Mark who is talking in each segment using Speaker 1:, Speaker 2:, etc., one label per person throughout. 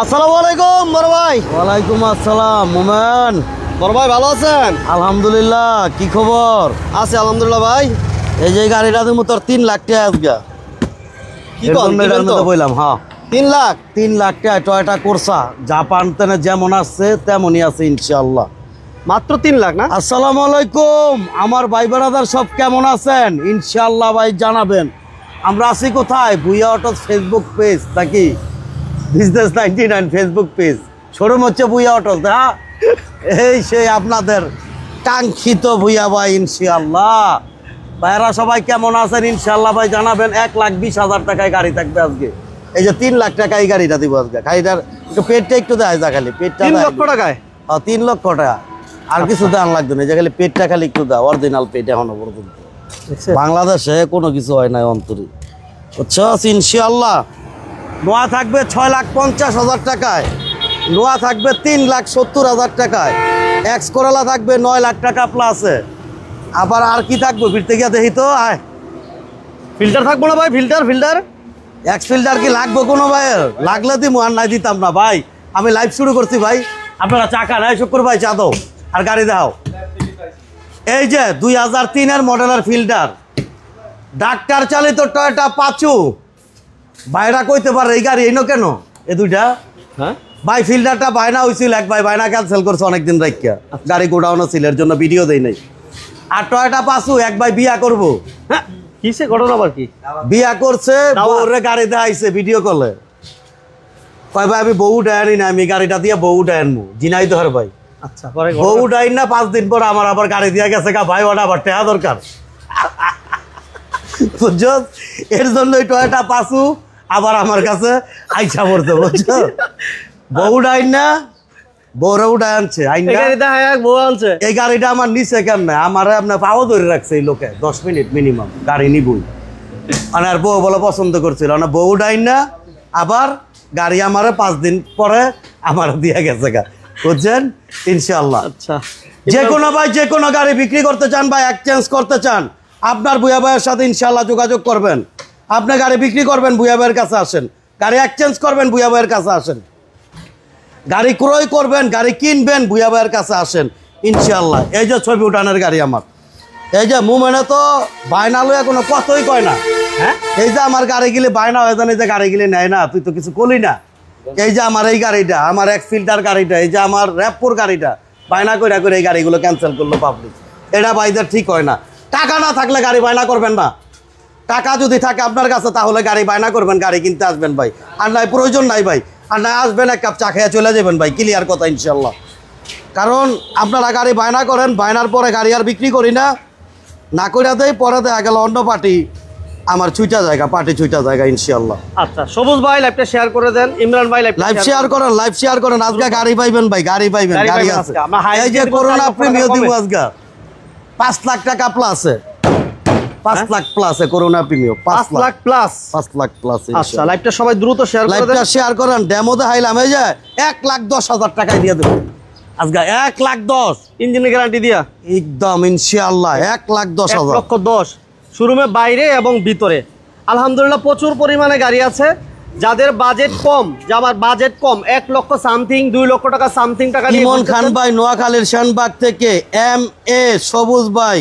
Speaker 1: আসসালামু আলাইকুম বড় ভাই।
Speaker 2: ওয়ালাইকুম আসসালাম মোমেন।
Speaker 1: বড় ভাই ভালো আছেন?
Speaker 2: আলহামদুলিল্লাহ, কি খবর?
Speaker 1: আছে আলহামদুলিল্লাহ ভাই।
Speaker 2: এই যে গাড়িটা তুমি তোর 3 লাখ টাকা আজকে
Speaker 1: কি
Speaker 2: বললাম। হ্যাঁ
Speaker 1: 3 লাখ
Speaker 2: 3 লাখ টাকা টয়োটা কোরসা জাপান তেনে যেমন আছে তেমনই আছে ইনশাআল্লাহ।
Speaker 1: মাত্র 3 লাখ না?
Speaker 2: আসসালামু আলাইকুম আমার ভাই ব্রাদার সব কেমন আছেন? ইনশাআল্লাহ ভাই জানাবেন। আমরা আছি কোথায়? ভুইয়া অটোস ফেসবুক পেজ নাকি বিজনেস 99 ফেসবুক পেজ, শোরুম হচ্ছে ভুইয়া অটোস। হ্যাঁ এই সেই আপনাদের কাঙ্ক্ষিত ভুইয়া ভাই। ইনশাআল্লাহ ভাইরা সবাই কেমন আছেন? ইনশাআল্লাহ ভাই জানাবেন। 1,20,000 টাকায় গাড়ি থাকবে আজকে। এই যে 3 লাখ টাকা এই গাড়িটা দিব আজকে। গাড়িটার একটু পেটটা একটু দেয় যা, খালি পেটটা
Speaker 1: 3 লক্ষ টাকায়।
Speaker 2: 3 লক্ষ টাকা আর কিছু দেওয়ার লাগবে না, যে খালি পেটটা খালি একটু দাও। অরিজিনাল পেট এখনো পর্যন্ত বাংলাদেশে কোনো কিছু হয় নাই অন্তরে, বুঝছো? ইনশাআল্লাহ নোয়া থাকবে 6,50,000 টাকায়, নোয়া থাকবে 3,70,000 টাকায়, এক্স করোলা থাকবে 9 লাখ টাকা প্লাসে। আবার আর কি থাকবে ফিরতে গিয়ে দেখি তো। আয়
Speaker 1: ফিল্টার থাকবো না ভাই? ফিল্টার
Speaker 2: এক্স ফিল্টার কি লাগবে কোনো ভাইয়ের? লাগলে দিমু, আর নাই দিতাম না ভাই। আমি লাইভ শুরু করছি ভাই, আপনারা চাকা নাই শুক্র ভাই চা দাও আর গাড়ি দাও। এই যে 2003-এর মডেলের ফিল্টার, ডাক্তার চালিত টয়োটা পাচু। বাইরা কইতে পারে এই গাড়ি এনো কেন এ দুইটা?
Speaker 1: হ্যাঁ
Speaker 2: ভাই ফিল্টারটা বায়না হয়েছিল, এক ভাই বায়না ক্যান্সেল করছে অনেকদিন রাখিয়া, গাড়ি গোডাউনও ছিল, এর জন্য ভিডিও দেই নাই। আর টয়োটা পাচু এক ভাই বিয়া করবো।
Speaker 1: হ্যাঁ কিসে ঘটনা আবার কি?
Speaker 2: বিয়া করছে, বউরে গাড়ি দেখাইছে ভিডিও কলে। কয় ভাই আমি বউ ডায়নি না, আমি গাড়িটা দিয়ে বউ ডায়নবো জিনাই দর ভাই।
Speaker 1: আচ্ছা পরে
Speaker 2: বউ ডাইন না 5 দিন পর আমার আবার গাড়ি দিয়ে গেছে গা ভাই, ওটা আবার টেহা দরকার। বুঝছো? এর জন্য টয়োটা পাচু আবার আমার কাছে আইসা পড়ছে, বুঝছো? বউ ডাইন না, বউরে উঠাই আনছে। এই গাড়িটা আমার নিচে কেমনে আমার আপনার পাও ধরে রাখছে এই লোকে 10 মিনিট মিনিমাম গাড়ি নিবই। আর বউ বলে পছন্দ করছিল না, বউ ডাইন না আবার গাড়ি আমার 5 দিন পরে আমার দিয়ে গেছে গা, বুঝছেন? ইনশাআল্লাহ।
Speaker 1: আচ্ছা
Speaker 2: যে কোনো ভাই যে কোনো গাড়ি বিক্রি করতে চান বা এক্সচেঞ্জ করতে চান, আপনার ভুইয়া ভাইয়ের সাথে ইনশাআল্লাহ যোগাযোগ করবেন। আপনি গাড়ি বিক্রি করবেন ভুইয়া ভাইয়ের কাছে আসেন, গাড়ি এক্সচেঞ্জ করবেন ভুইয়া ভাইয়ের কাছে আসেন, গাড়ি ক্রয় করবেন গাড়ি কিনবেন ভুইয়া ভাইয়ের কাছে আসেন ইনশাআল্লাহ। এই যে ছবি উঠানের গাড়ি আমার, এই যে মুমেনে তো বায়না লইয়া কোনো কথাই কয় না।
Speaker 1: হ্যাঁ
Speaker 2: এই যে আমার গাড়ি গিলে বায়না হয়ে জানে যে গাড়ি গিলে নেয় না, তুই তো কিছু করলি না। এই যে আমার এই গাড়িটা, আমার এক ফিল্টার গাড়িটা, এই যে আমার র্যাপপুর গাড়িটা বায়না কইরা করে এই গাড়িগুলো ক্যান্সেল করলো পাবলিক। এটা ভাইদের ঠিক হয় না। টাকা না থাকলে গাড়ি বায়না করবেন না, টাকা যদি থাকে আপনার কাছে তাহলে গাড়ি বায়না করবেন, গাড়ি কিনতে আসবেন ভাই। আর নাই প্রয়োজন নাই ভাই, আর নাই আসবেন এক কাপ চা খেয়ে চলে যাবেন ভাই, ক্লিয়ার কথা ইনশাল্লাহ। কারণ আপনারা গাড়ি বায়না করেন, বায়নার পরে গাড়ি আর বিক্রি করি না, না করে দেয় পরে দেখা গেল অন্য পার্টি আমার ছুইটা জায়গা, পার্টি ছুইটা জায়গা ইনশাআল্লাহ।
Speaker 1: আচ্ছা সবুজ ভাই লাইভটা শেয়ার করে দেন, ইমরান ভাই
Speaker 2: লাইভ শেয়ার করেন, লাইভ শেয়ার করেন। আজকে গাড়ি পাইবেন ভাই, গাড়ি পাইবেন, গাড়ি আছে। এই যে করোনা প্রিমিয়াম দিব আজকে 5 লাখ টাকা প্লাসে, 5 লাখ প্লাসে corona premium 5 lakh plus, 5 lakh plus.
Speaker 1: আচ্ছা লাইভটা সবাই দ্রুত শেয়ার করে দেন,
Speaker 2: লাইভটা শেয়ার করেন। ডেমো দেখাইলাম, এই যে 1,10,000 টাকায় দিয়ে দেব আজকে। 1,10,000
Speaker 1: ইঞ্জিনের গ্যারান্টি দিয়া
Speaker 2: একদম ইনশাআল্লাহ। 1,10,000
Speaker 1: 1,10,000 শোরুমে বাইরে এবং ভিতরে আলহামদুলিল্লাহ প্রচুর পরিমাণে গাড়ি আছে। যাদের বাজেট কম, যার বাজেট কম 1 লক্ষ সামথিং 2 লক্ষ টাকা সামথিং টাকা দিয়ে
Speaker 2: ইমন খান ভাই নোয়াখালীর শানবাগ থেকে, MA সবুজ ভাই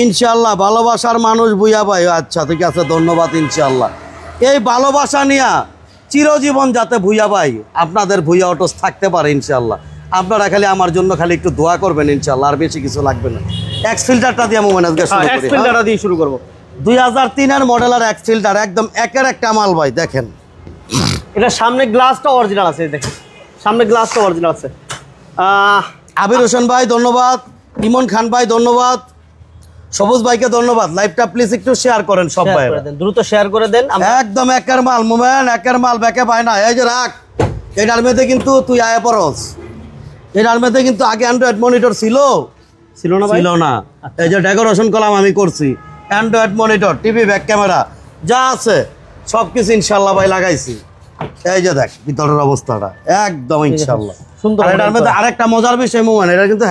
Speaker 2: ইনশাআল্লাহ ভালোবাসার মানুষ ভুইয়া ভাই। আচ্ছা ঠিক আছে, ধন্যবাদ ইনশাআল্লাহ। এই ভালোবাসা নিয়ে চিরজীবন যাতে ভুইয়া ভাই আপনাদের ভুইয়া অটোস থাকতে পারে ইনশাআল্লাহ। আপনারা খালি আমার জন্য খালি একটু দোয়া করবেন ইনশাআল্লাহ, আর বেশি কিছু লাগবে না। এক্স ফিল্টারটা দিয়ে মোমেন আজকে শুরু করি।
Speaker 1: এক্স ফিল্টারটা দিয়ে শুরু করব।
Speaker 2: 2003-এর মডেলের এক্স ফিল্টার একদম একের একটা মাল ভাই। দেখেন
Speaker 1: এটা সামনে গ্লাসটা অরিজিনাল আছে, দেখেন সামনে গ্লাসটা অরিজিনাল আছে।
Speaker 2: আবির হোসেন ভাই ধন্যবাদ, ইমন খান ভাই ধন্যবাদ, সবুজ ভাইকে ধন্যবাদ। লাইভটা প্লিজ একটু শেয়ার করেন সব ভাই,
Speaker 1: দ্রুত শেয়ার করে দেন।
Speaker 2: একদম একের মাল মোমেন, একের মাল ব্যাকে পায় না। এই যে রাখ, এই ডালমেতে কিন্তু তুই আয়া পরস, এই ডালমেতে কিন্তু আগে অ্যান্ড্রয়েড মনিটর ছিল না ভাই? ছিল না। এই যে ডেকোরেশন কলাম আমি করছি, Android monitor, TV, back camera যা আছে সব কিছু ইনশাল্লাহ ভাই লাগাইছি। এই যে দেখ ভিতরের অবস্থাটা একদম ইনশাল্লাহ সুন্দর। এটার মধ্যে আরেকটা মজার বিষয় মোমেন, এটা কিন্তু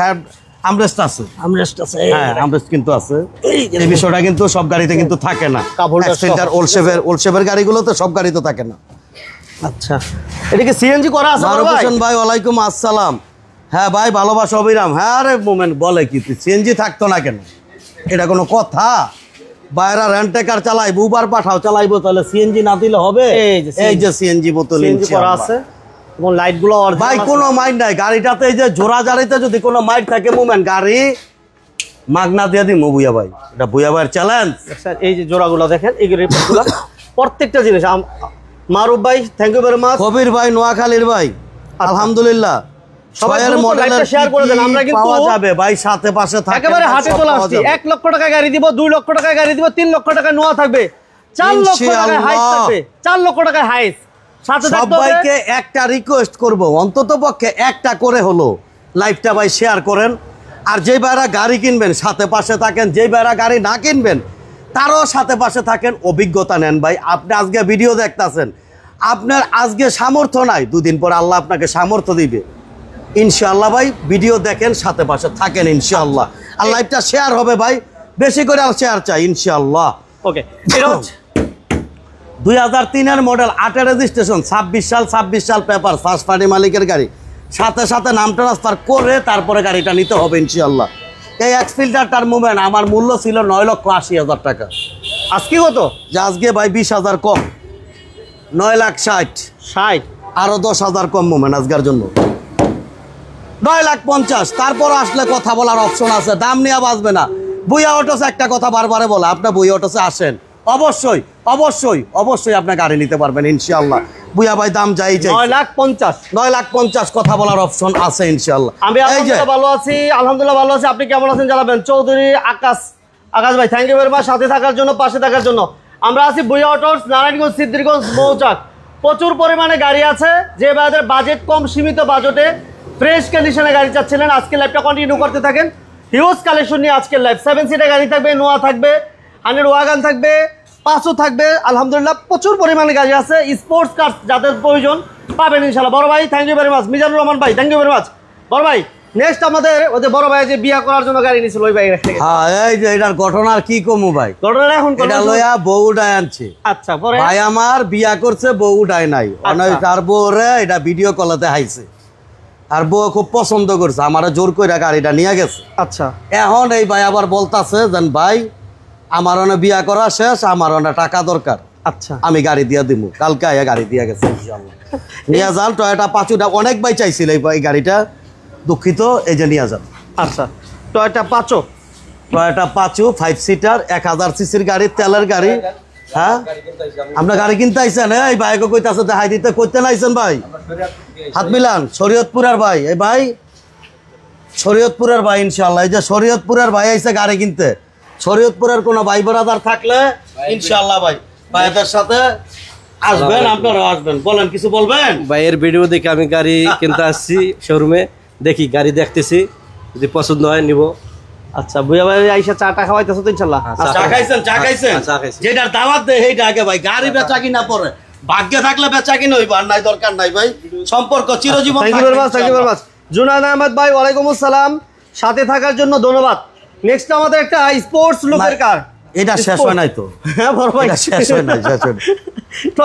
Speaker 2: আমরেস্ট আছে, হ্যাঁ আমরেস্ট কিন্তু আছে। এই বিষয়টা কিন্তু সব গাড়িতে কিন্তু থাকে না। ওল শেপের গাড়িগুলোতে সব গাড়িতে থাকে না।
Speaker 1: আচ্ছা, এটা কি সিএনজি করা আছে বড় ভাই?
Speaker 2: হোসেন ভাই ওয়ালাইকুম আসসালাম। হ্যাঁ ভাই, ভালোবাসা অবিরাম। হ্যাঁ আরে মোমেন্ট বলে কি, তুই সিএনজি থাকতো না কেন? এটা কোনো কথা? বাইরা রেন্টেকার চালাইবো, উবার পাঠাও চালাইবো, তাহলে সিএনজি না দিলে হবে? এই যে সিএনজি বোতল
Speaker 1: সিএনজি করা আছে এবং লাইটগুলো অরিজিনাল।
Speaker 2: ভাই কোনো মাইন্ড নাই গাড়িটাতে, এই যে জোড়া জারিতে যদি কোনো মাইন্ড থাকে মোমেন্ট, গাড়ি মাগনা দিয়ে দিমু বুইয়া ভাই। এটা বুইয়া ভাইয়ের চ্যালেঞ্জ।
Speaker 1: এই যে জোড়াগুলো দেখেন, এই রিপোর্টগুলো প্রত্যেকটা জিনিস। মারুফ ভাই থ্যাংক ইউ ভেরি মাচ।
Speaker 2: কবির ভাই নোয়াখালীর ভাই আলহামদুলিল্লাহ।
Speaker 1: সবাই মডেলের শেয়ার করে দেন। আমরা কিন্তু
Speaker 2: পাওয়া যাবে ভাই, সাথে পাশে থাকে
Speaker 1: একেবারে হাতে তোলা আসছে। 1 লক্ষ টাকা গাড়ি দিব, 2 লক্ষ টাকা গাড়ি দিব, 3 লক্ষ টাকা নোয়া থাকবে, 4 লক্ষ টাকা হাইস থাকবে, 4 লক্ষ টাকা হাইস সাথে থাকবে।
Speaker 2: সবাইকে একটা রিকোয়েস্ট করব, অন্তত পক্ষে একটা করে হলো লাইভটা ভাই শেয়ার করেন। আর যেই ভাইরা গাড়ি কিনবেন সাথে পাশে থাকেন, যেই ভাইরা গাড়ি না কিনবেন তারও সাথে পাশে থাকেন, অভিজ্ঞতা নেন ভাই। আপনি আজকে ভিডিও দেখতেছেন, আপনার আজকে সামর্থ্য নাই, দুদিন পর আল্লাহ আপনাকে সামর্থ্য দিবে ইনশাআল্লাহ। ভাই ভিডিও দেখেন, সাথে পাশে থাকেন ইনশাআল্লাহ। আর লাইভটা শেয়ার হবে ভাই, বেশি করে শেয়ার চাই ইনশাআল্লাহ।
Speaker 1: ওকে, এটা হচ্ছে
Speaker 2: 2003-এর মডেল, 8 রেজিস্ট্রেশন, 26 সাল পেপার, ফার্স্ট পার্টি মালিকের গাড়ি, সাথে সাথে নাম ট্রান্সফার করে তারপরে গাড়িটা নিতে হবে ইনশাআল্লাহ। এই এক্স ফিল্টারটার মুভমেন্ট আমার মূল্য ছিল 9,80,000 টাকা।
Speaker 1: আজকে কত?
Speaker 2: যে আজকে ভাই 20,000 কম, 9,60,000, আরো 10,000 কম মুভমেন্ট আজকের জন্য 9,50,000। তারপর আসলে কথা বলার অপশন আছে, দাম নিয়ে বাঁচবে না। বুইয়া অটোসে একটা কথা বারবারে বলে, আপনি বুইয়া অটোসে আসেন, অবশ্যই অবশ্যই অবশ্যই আপনি গাড়ি নিতে পারবেন ইনশাআল্লাহ। বুইয়া ভাই দাম যাই চাই 9,50,000 কথা বলার অপশন আছে ইনশাআল্লাহ।
Speaker 1: আমি আলহামদুলিল্লাহ ভালো আছি, আলহামদুলিল্লাহ ভালো আছি। আপনি কেমন আছেন জানাবেন। চৌধুরী আকাশ ভাই থ্যাংক ইউ ভেরি মাচ, সাথে থাকার জন্য, পাশে থাকার জন্য। আমরা আছি বুইয়া অটোস, নারায়ণগঞ্জ সিদ্ধিরগঞ্জ মৌচাক। প্রচুর পরিমাণে গাড়ি আছে, যে ভাইদের বাজেট কম, সীমিত বাজেটে ফ্রেশ কন্ডিশনে গাড়ি চাচ্ছিলেন, আজকে লাইভটা কন্টিনিউ করতে থাকেন। হিউজ কালেকশন নিয়ে আজকের লাইভ। 7 সিটার গাড়ি থাকবে, নোয়া থাকবে, 100 ওয়াগান থাকবে, পাঁচও থাকবে। আলহামদুলিল্লাহ প্রচুর পরিমাণে গাড়ি আছে। স্পোর্টস কার যাদের প্রয়োজন পাবেন ইনশাআল্লাহ। বড় ভাই thank you very much. Mizanur Rahman ভাই থ্যাংক ইউ ভেরি মাচ। বড় ভাই নেক্সট আমাদের ওই যে বড় ভাই যে বিয়া করার জন্য গাড়ি নিছিল, ওই ভাই থেকে।
Speaker 2: হ্যাঁ এই যে এটার ঘটনার কি কমু ভাই,
Speaker 1: ঘটনা এখন
Speaker 2: এটা লয়া বউডায় আনছে।
Speaker 1: আচ্ছা, পরে
Speaker 2: ভাই আমার বিয়া করছে, বউডায় নাই, অনয় তার বউরে এটা ভিডিও কলতে হাইছে, আর বউ খুব পছন্দ করছে, আমারে জোর কইরা গাড়িটা নিয়ে গেছে।
Speaker 1: আচ্ছা,
Speaker 2: এখন এই ভাই আবার বলতাছে যেন ভাই আমার অনেক বিয়া করা শেষ, আমার অনেক টাকা দরকার,
Speaker 1: আচ্ছা
Speaker 2: আমি গাড়ি দিয়া দিব। কালকে আয়া গাড়ি দিয়া গেছে ইনশাআল্লাহ। নিয়ে যান টয়োটা পাঁচুটা, অনেক ভাই চাইছিল এই গাড়িটা, দুঃখিত, এই যে নিয়ে যান।
Speaker 1: আচ্ছা, টয়োটা পাঁচো,
Speaker 2: টয়োটা পাঁচু 5 সিটার, 1000 সিসির গাড়ি, তেলের গাড়ি। হ্যাঁ আমরা গাড়ি কিনতে আইছেন, এই ভাইকে কইতাছে দেখাই দিতে, কইতে নাইছেন ভাই, হাত মিলান। শরীয়তপুরের ভাই, এই ভাই শরীয়তপুরের ভাই ইনশাআল্লাহ। এই যে শরীয়তপুরের ভাই আইছে গাড়ি কিনতে, শরীয়তপুরের কোনো ভাই ব্রাদার থাকলে ইনশাআল্লাহ ভাই ভাইদের সাথে আসবেন, আপনারা আসবেন। বলেন, কিছু বলবেন?
Speaker 3: ভাইয়ের ভিডিও দেখে আমি গাড়ি কিনতে আসছি শোরুমে, দেখি গাড়ি দেখতেছি, যদি পছন্দ হয় নিব।
Speaker 1: আচ্ছা, বুয়া ভাই আইসা চাটা খাওয়াইতেছো তো ইনশাআল্লাহ।
Speaker 2: চা খাইছেন? চা খাইছেন? যেটার দাওয়াত দেয় সেইটা আগে ভাই, গাড়ি বেচা কিনা পরে, ভাগ্যে থাকলে বেচা কিনা হইব, আর নাই দরকার নাই ভাই, সম্পর্ক চিরজীবন।
Speaker 1: Thank you very much, thank you very much. Junaid Ahmed ভাই ওয়ালাইকুম আসসালাম, সাথে থাকার জন্য ধন্যবাদ। নেক্সট আমাদের একটা স্পোর্টস লুকের কার,
Speaker 2: এটা শেষ হয় নাই তো?
Speaker 1: হ্যাঁ বড় ভাই
Speaker 2: শেষ হয় নাই, শেষ হয় নাই।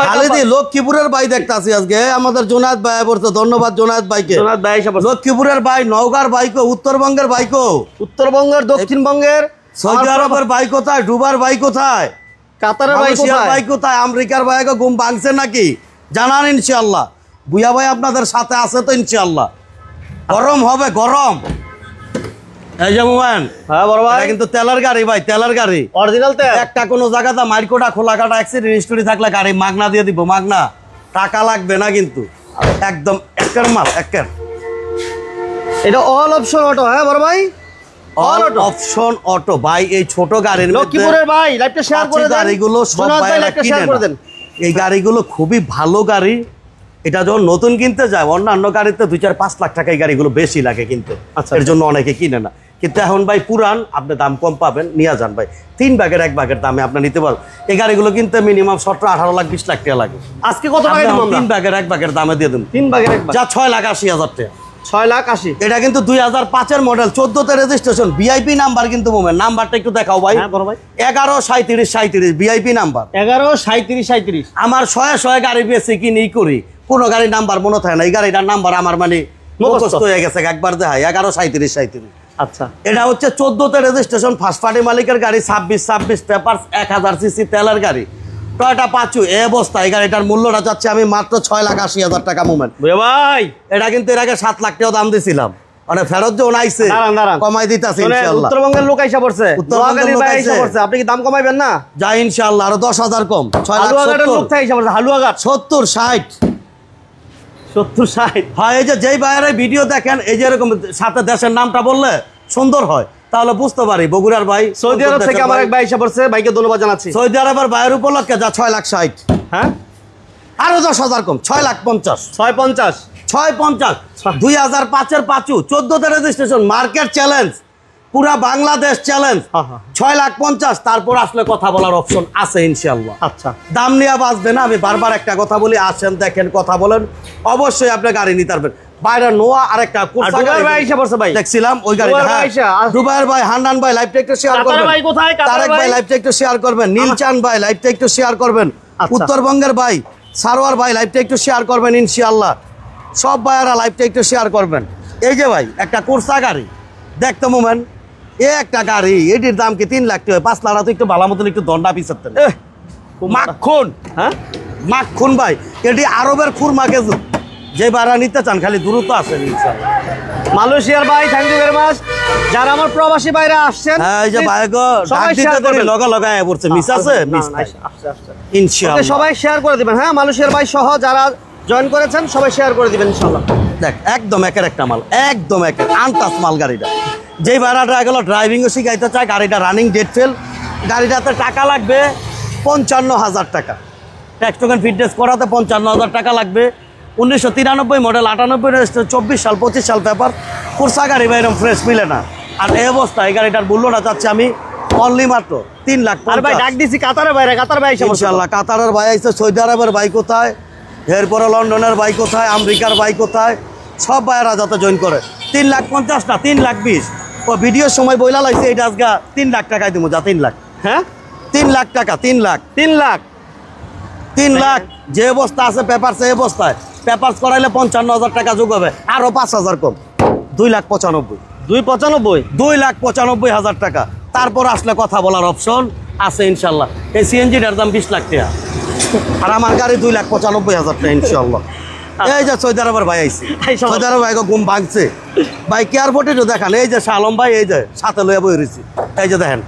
Speaker 2: খালিদি লক্ষ্মীপুরের ভাই দেখতাছি আজকে আমাদের জুনায়েদ ভাই বলতে, ধন্যবাদ জুনায়েদ ভাইকে।
Speaker 1: জুনায়েদ ভাই এসে পড়ছে।
Speaker 2: লক্ষ্মীপুরের ভাই, নওগাঁর ভাইকো, উত্তরবঙ্গের ভাইকো,
Speaker 1: উত্তরবঙ্গের, দক্ষিণবঙ্গের,
Speaker 2: সৌদি আরবের ভাই কোথায়, ডুবার ভাই কোথায়,
Speaker 1: কাতারের ভাই কোথায়,
Speaker 2: ভাই কোথায়, আমেরিকার ভাইকে ঘুম ভাঙছে নাকি জানান ইনশাআল্লাহ। বুয়া ভাই আপনাদের সাথে আছে তো ইনশাআল্লাহ। গরম হবে গরম। এই যে মোবাইল,
Speaker 1: হ্যাঁ বড় ভাই,
Speaker 2: কিন্তু তেলের গাড়ি ভাই, তেলের গাড়ি,
Speaker 1: অরিজিনাল তেল।
Speaker 2: একটা কোনো জায়গাতে মাইরকোটা খোলা কাটা অ্যাক্সিডেন্ট হিস্টরি থাকলে গাড়ি মাগনা দিয়ে দিব, মাগনা, টাকা লাগবে না কিন্তু, একদম একের মাল, একের।
Speaker 1: এটা অল অপশন অটো, হ্যাঁ বড় ভাই,
Speaker 2: অল অপশন অটো ভাই। এই ছোট গাড়ির মধ্যে
Speaker 1: লক্ষ্মীপুরের ভাই লাইভটা শেয়ার করে দেন,
Speaker 2: গাড়িগুলো সব
Speaker 1: জুনায়েদ ভাই
Speaker 2: ভাইরা
Speaker 1: লাইভটা
Speaker 2: কিনে
Speaker 1: শেয়ার করে
Speaker 2: না।
Speaker 1: দেন।
Speaker 2: এই গাড়িগুলো খুবই ভালো গাড়ি। এটা যখন নতুন কিনতে যায়, অন্যান্য গাড়িতে 2-4-5 লাখ টাকা এই গাড়িগুলো বেশি লাগে কিনতে, এর জন্য অনেকে কিনে না। কিন্তু এখন ভাই পুরান, আপনি দাম কম পাবেন, নিয়ে যান ভাই, 3 ভাগের 1 ভাগের দামে আপনি নিতে পারবেন। এই গাড়িগুলো কিনতে মিনিমাম 17-18 লাখ 20 লাখ টাকা লাগে।
Speaker 1: আজকে কত টাকা দিব আমরা?
Speaker 2: 3 ভাগের 1 ভাগের দামে দিয়ে দেন,
Speaker 1: 3 ভাগের 1 ভাগ,
Speaker 2: যা 6,80,000 টাকা।
Speaker 1: 6,80,000।
Speaker 2: এটা কিন্তু 2005-এর মডেল, 14তে রেজিস্ট্রেশন, ভিআইপি নাম্বার কিন্তু মোমেন্ট। নাম্বারটা একটু দেখাও ভাই।
Speaker 1: হ্যাঁ বড় ভাই।
Speaker 2: 113737 ভিআইপি নাম্বার।
Speaker 1: 113737।
Speaker 2: আমার শয়ে গাড়ি বেশি কিনি করি, কোনো গাড়ির নাম্বার মনে থাকে না। এই গাড়িটার নাম্বার আমার মানে মুখস্থ হয়ে গেছে, একবার দেখাই 113737।
Speaker 1: আচ্ছা,
Speaker 2: এটা হচ্ছে 14তে রেজিস্ট্রেশন, ফার্স্ট পার্টি মালিকের গাড়ি, 26 পেপার, 1000 সিসি তেলের গাড়ি, টয়োটা পাচু। এ অবস্থা এই গাড়িটার মূল্যটা চাচ্ছি আমি মাত্র 6,80,000 টাকা মোমেন্ট।
Speaker 1: ভাই
Speaker 2: এটা কিন্তু এর আগে 7 লাখ টাকা দাম দিয়েছিলাম, মানে ফেরত যখন আইছে
Speaker 1: দাঁড়ান।
Speaker 2: কমাই দিতেছি ইনশাআল্লাহ।
Speaker 1: উত্তরবঙ্গের লোক আইসা পড়ছে,
Speaker 2: উত্তরবঙ্গের লোক আইসা
Speaker 1: পড়ছে, আপনি কি দাম কমাইবেন না?
Speaker 2: যাই ইনশাআল্লাহ, আরো 10,000 কম।
Speaker 1: হালুয়াঘাটের লোক থেকে আইসা পড়ছে, হালুয়াঘাট।
Speaker 2: 70 60
Speaker 1: 70 60।
Speaker 2: হয়। এই যে যেই বাইরে ভিডিও দেখেন, এই যে এরকম সাথে দেশের নামটা বললে সুন্দর হয়, তাহলে বুঝতে পারি বগুড়ার ভাই।
Speaker 1: সৌদি আরব থেকে আমার এক ভাই আইসা পড়ছে, ভাইকে ধন্যবাদ জানাচ্ছি।
Speaker 2: সৌদি আরবের বাইরের উপলক্ষে যা 6,60,000।
Speaker 1: হ্যাঁ,
Speaker 2: আরো 10,000 কম, 6,50,000।
Speaker 1: 650।
Speaker 2: 650। 2005-এর পাচু, 14তে রেজিস্ট্রেশন, মার্কেট চ্যালেঞ্জ, পুরা বাংলাদেশ চ্যালেঞ্জ। 6,50,000। তারপর আসলে কথা বলার অপশন আছে ইনশাআল্লাহ।
Speaker 1: আচ্ছা,
Speaker 2: দাম নিয়ে বাঁচবে না। আমি বারবার একটা কথা বলি, আসেন দেখেন কথা বলেন, অবশ্যই আপনি গাড়ি নিতে পারবেন। বাইরে নোয়া আরেকটা
Speaker 1: দুবাইয়ের ভাই আইসা পড়ছে ভাই,
Speaker 2: দেখছিলাম ওই গাড়ি। দুবাইয়ের ভাই, হান্নান ভাই লাইভটা একটু শেয়ার করবেন।
Speaker 1: ভাই কোথায়?
Speaker 2: তারেক ভাই লাইভটা একটু শেয়ার করবেন। নীলচাঁদ ভাই লাইভটা একটু শেয়ার করবেন। উত্তরবঙ্গের ভাই সারোয়ার ভাই লাইভটা একটু শেয়ার করবেন ইনশাআল্লাহ। সব ভাইয়ারা লাইভটা একটু শেয়ার করবেন। এই যে ভাই একটা কোর্সা গাড়ি দেখতে মোমেন, এ একটা গাড়ি, এটির দাম কি 3 লাখ টাকা? 5 লাখ তো একটু ভালো মতন একটু দন্ডা পিছাতেন। মাখন,
Speaker 1: হ্যাঁ
Speaker 2: মাখন ভাই, এটি আরবের খুরমা কেজু। যে ভাড়া নিতে চান খালি দ্রুত আসেন ইনশাআল্লাহ।
Speaker 1: মালয়েশিয়ার ভাই, থ্যাংক ইউ ভেরি মাচ। যারা আমার প্রবাসী ভাইরা আসছেন,
Speaker 2: হ্যাঁ এই যে ভাই গো ডাক দিতে করি লগা পড়ছে, মিস আছে মিস নাই ইনশাআল্লাহ।
Speaker 1: সবাই শেয়ার করে দিবেন। হ্যাঁ, মালয়েশিয়ার ভাই সহ যারা জয়েন করেছেন সবাই শেয়ার করে দিবেন ইনশাআল্লাহ।
Speaker 2: দেখ একদম একের একটা মাল, একদম একের আনটাচ মাল গাড়িটা। যেই ভাড়াটা গেল ড্রাইভিংও শিখাইতে চায়, গাড়িটা রানিং ডেট ফেল, গাড়িটাতে টাকা লাগবে 55,000 টাকা। ট্যাক্স টোকেন ফিটনেস করাতে 55,000 টাকা লাগবে। 1993 মডেল, 98 রেজিস্ট্রেশন, 24 সাল 25 সাল পেপার। কোর্সা গাড়ি ভাই এরকম ফ্রেশ মিলে না। আর এই অবস্থা এই গাড়িটার মূল্যটা চাচ্ছি আমি অনলি মাত্র 3 লাখ।
Speaker 1: আর ভাই ডাক দিছি কাতারের ভাইরা, কাতার ভাই আইসা পড়ছে।
Speaker 2: ইনশাআল্লাহ কাতারের ভাই আইছে, সৌদি আরবের ভাই কোথায়, এরপরে লন্ডনের ভাই কোথায়, আমেরিকার ভাই কোথায়, সব ভাইয়েরা যাতে জয়েন করে। 3,50,000 না 3,20,000। ও ভিডিওর সময় বইলা লাগছে এটা আজকে 3 লাখ টাকায় দিব। যা 3 লাখ।
Speaker 1: হ্যাঁ,
Speaker 2: 3 লাখ টাকা, 3 লাখ। 3 লাখ যে অবস্থা আছে পেপার, সেই অবস্থায় পেপার করাইলে 55,000 টাকা যোগ হবে, আরো 5,000 কম, 2,95,000।
Speaker 1: 295।
Speaker 2: 2,95,000 টাকা। তারপর আসলে কথা বলার অপশন আছে ইনশাল্লাহ। এই সিএনজিটার দাম 20 লাখ টাকা, আর আমার গাড়ি 2,95,000 টাকা ইনশাল্লাহ। এই যে সৌদি আরবের ভাই আইছি, সৌদি আরব ভাই ঘুম ভাঙছে ভাই। কেয়ারপোর্টে দেখান, এই যে শালম ভাই, এই যে সাথে লইয়া বই রয়েছি, এই যে দেখেন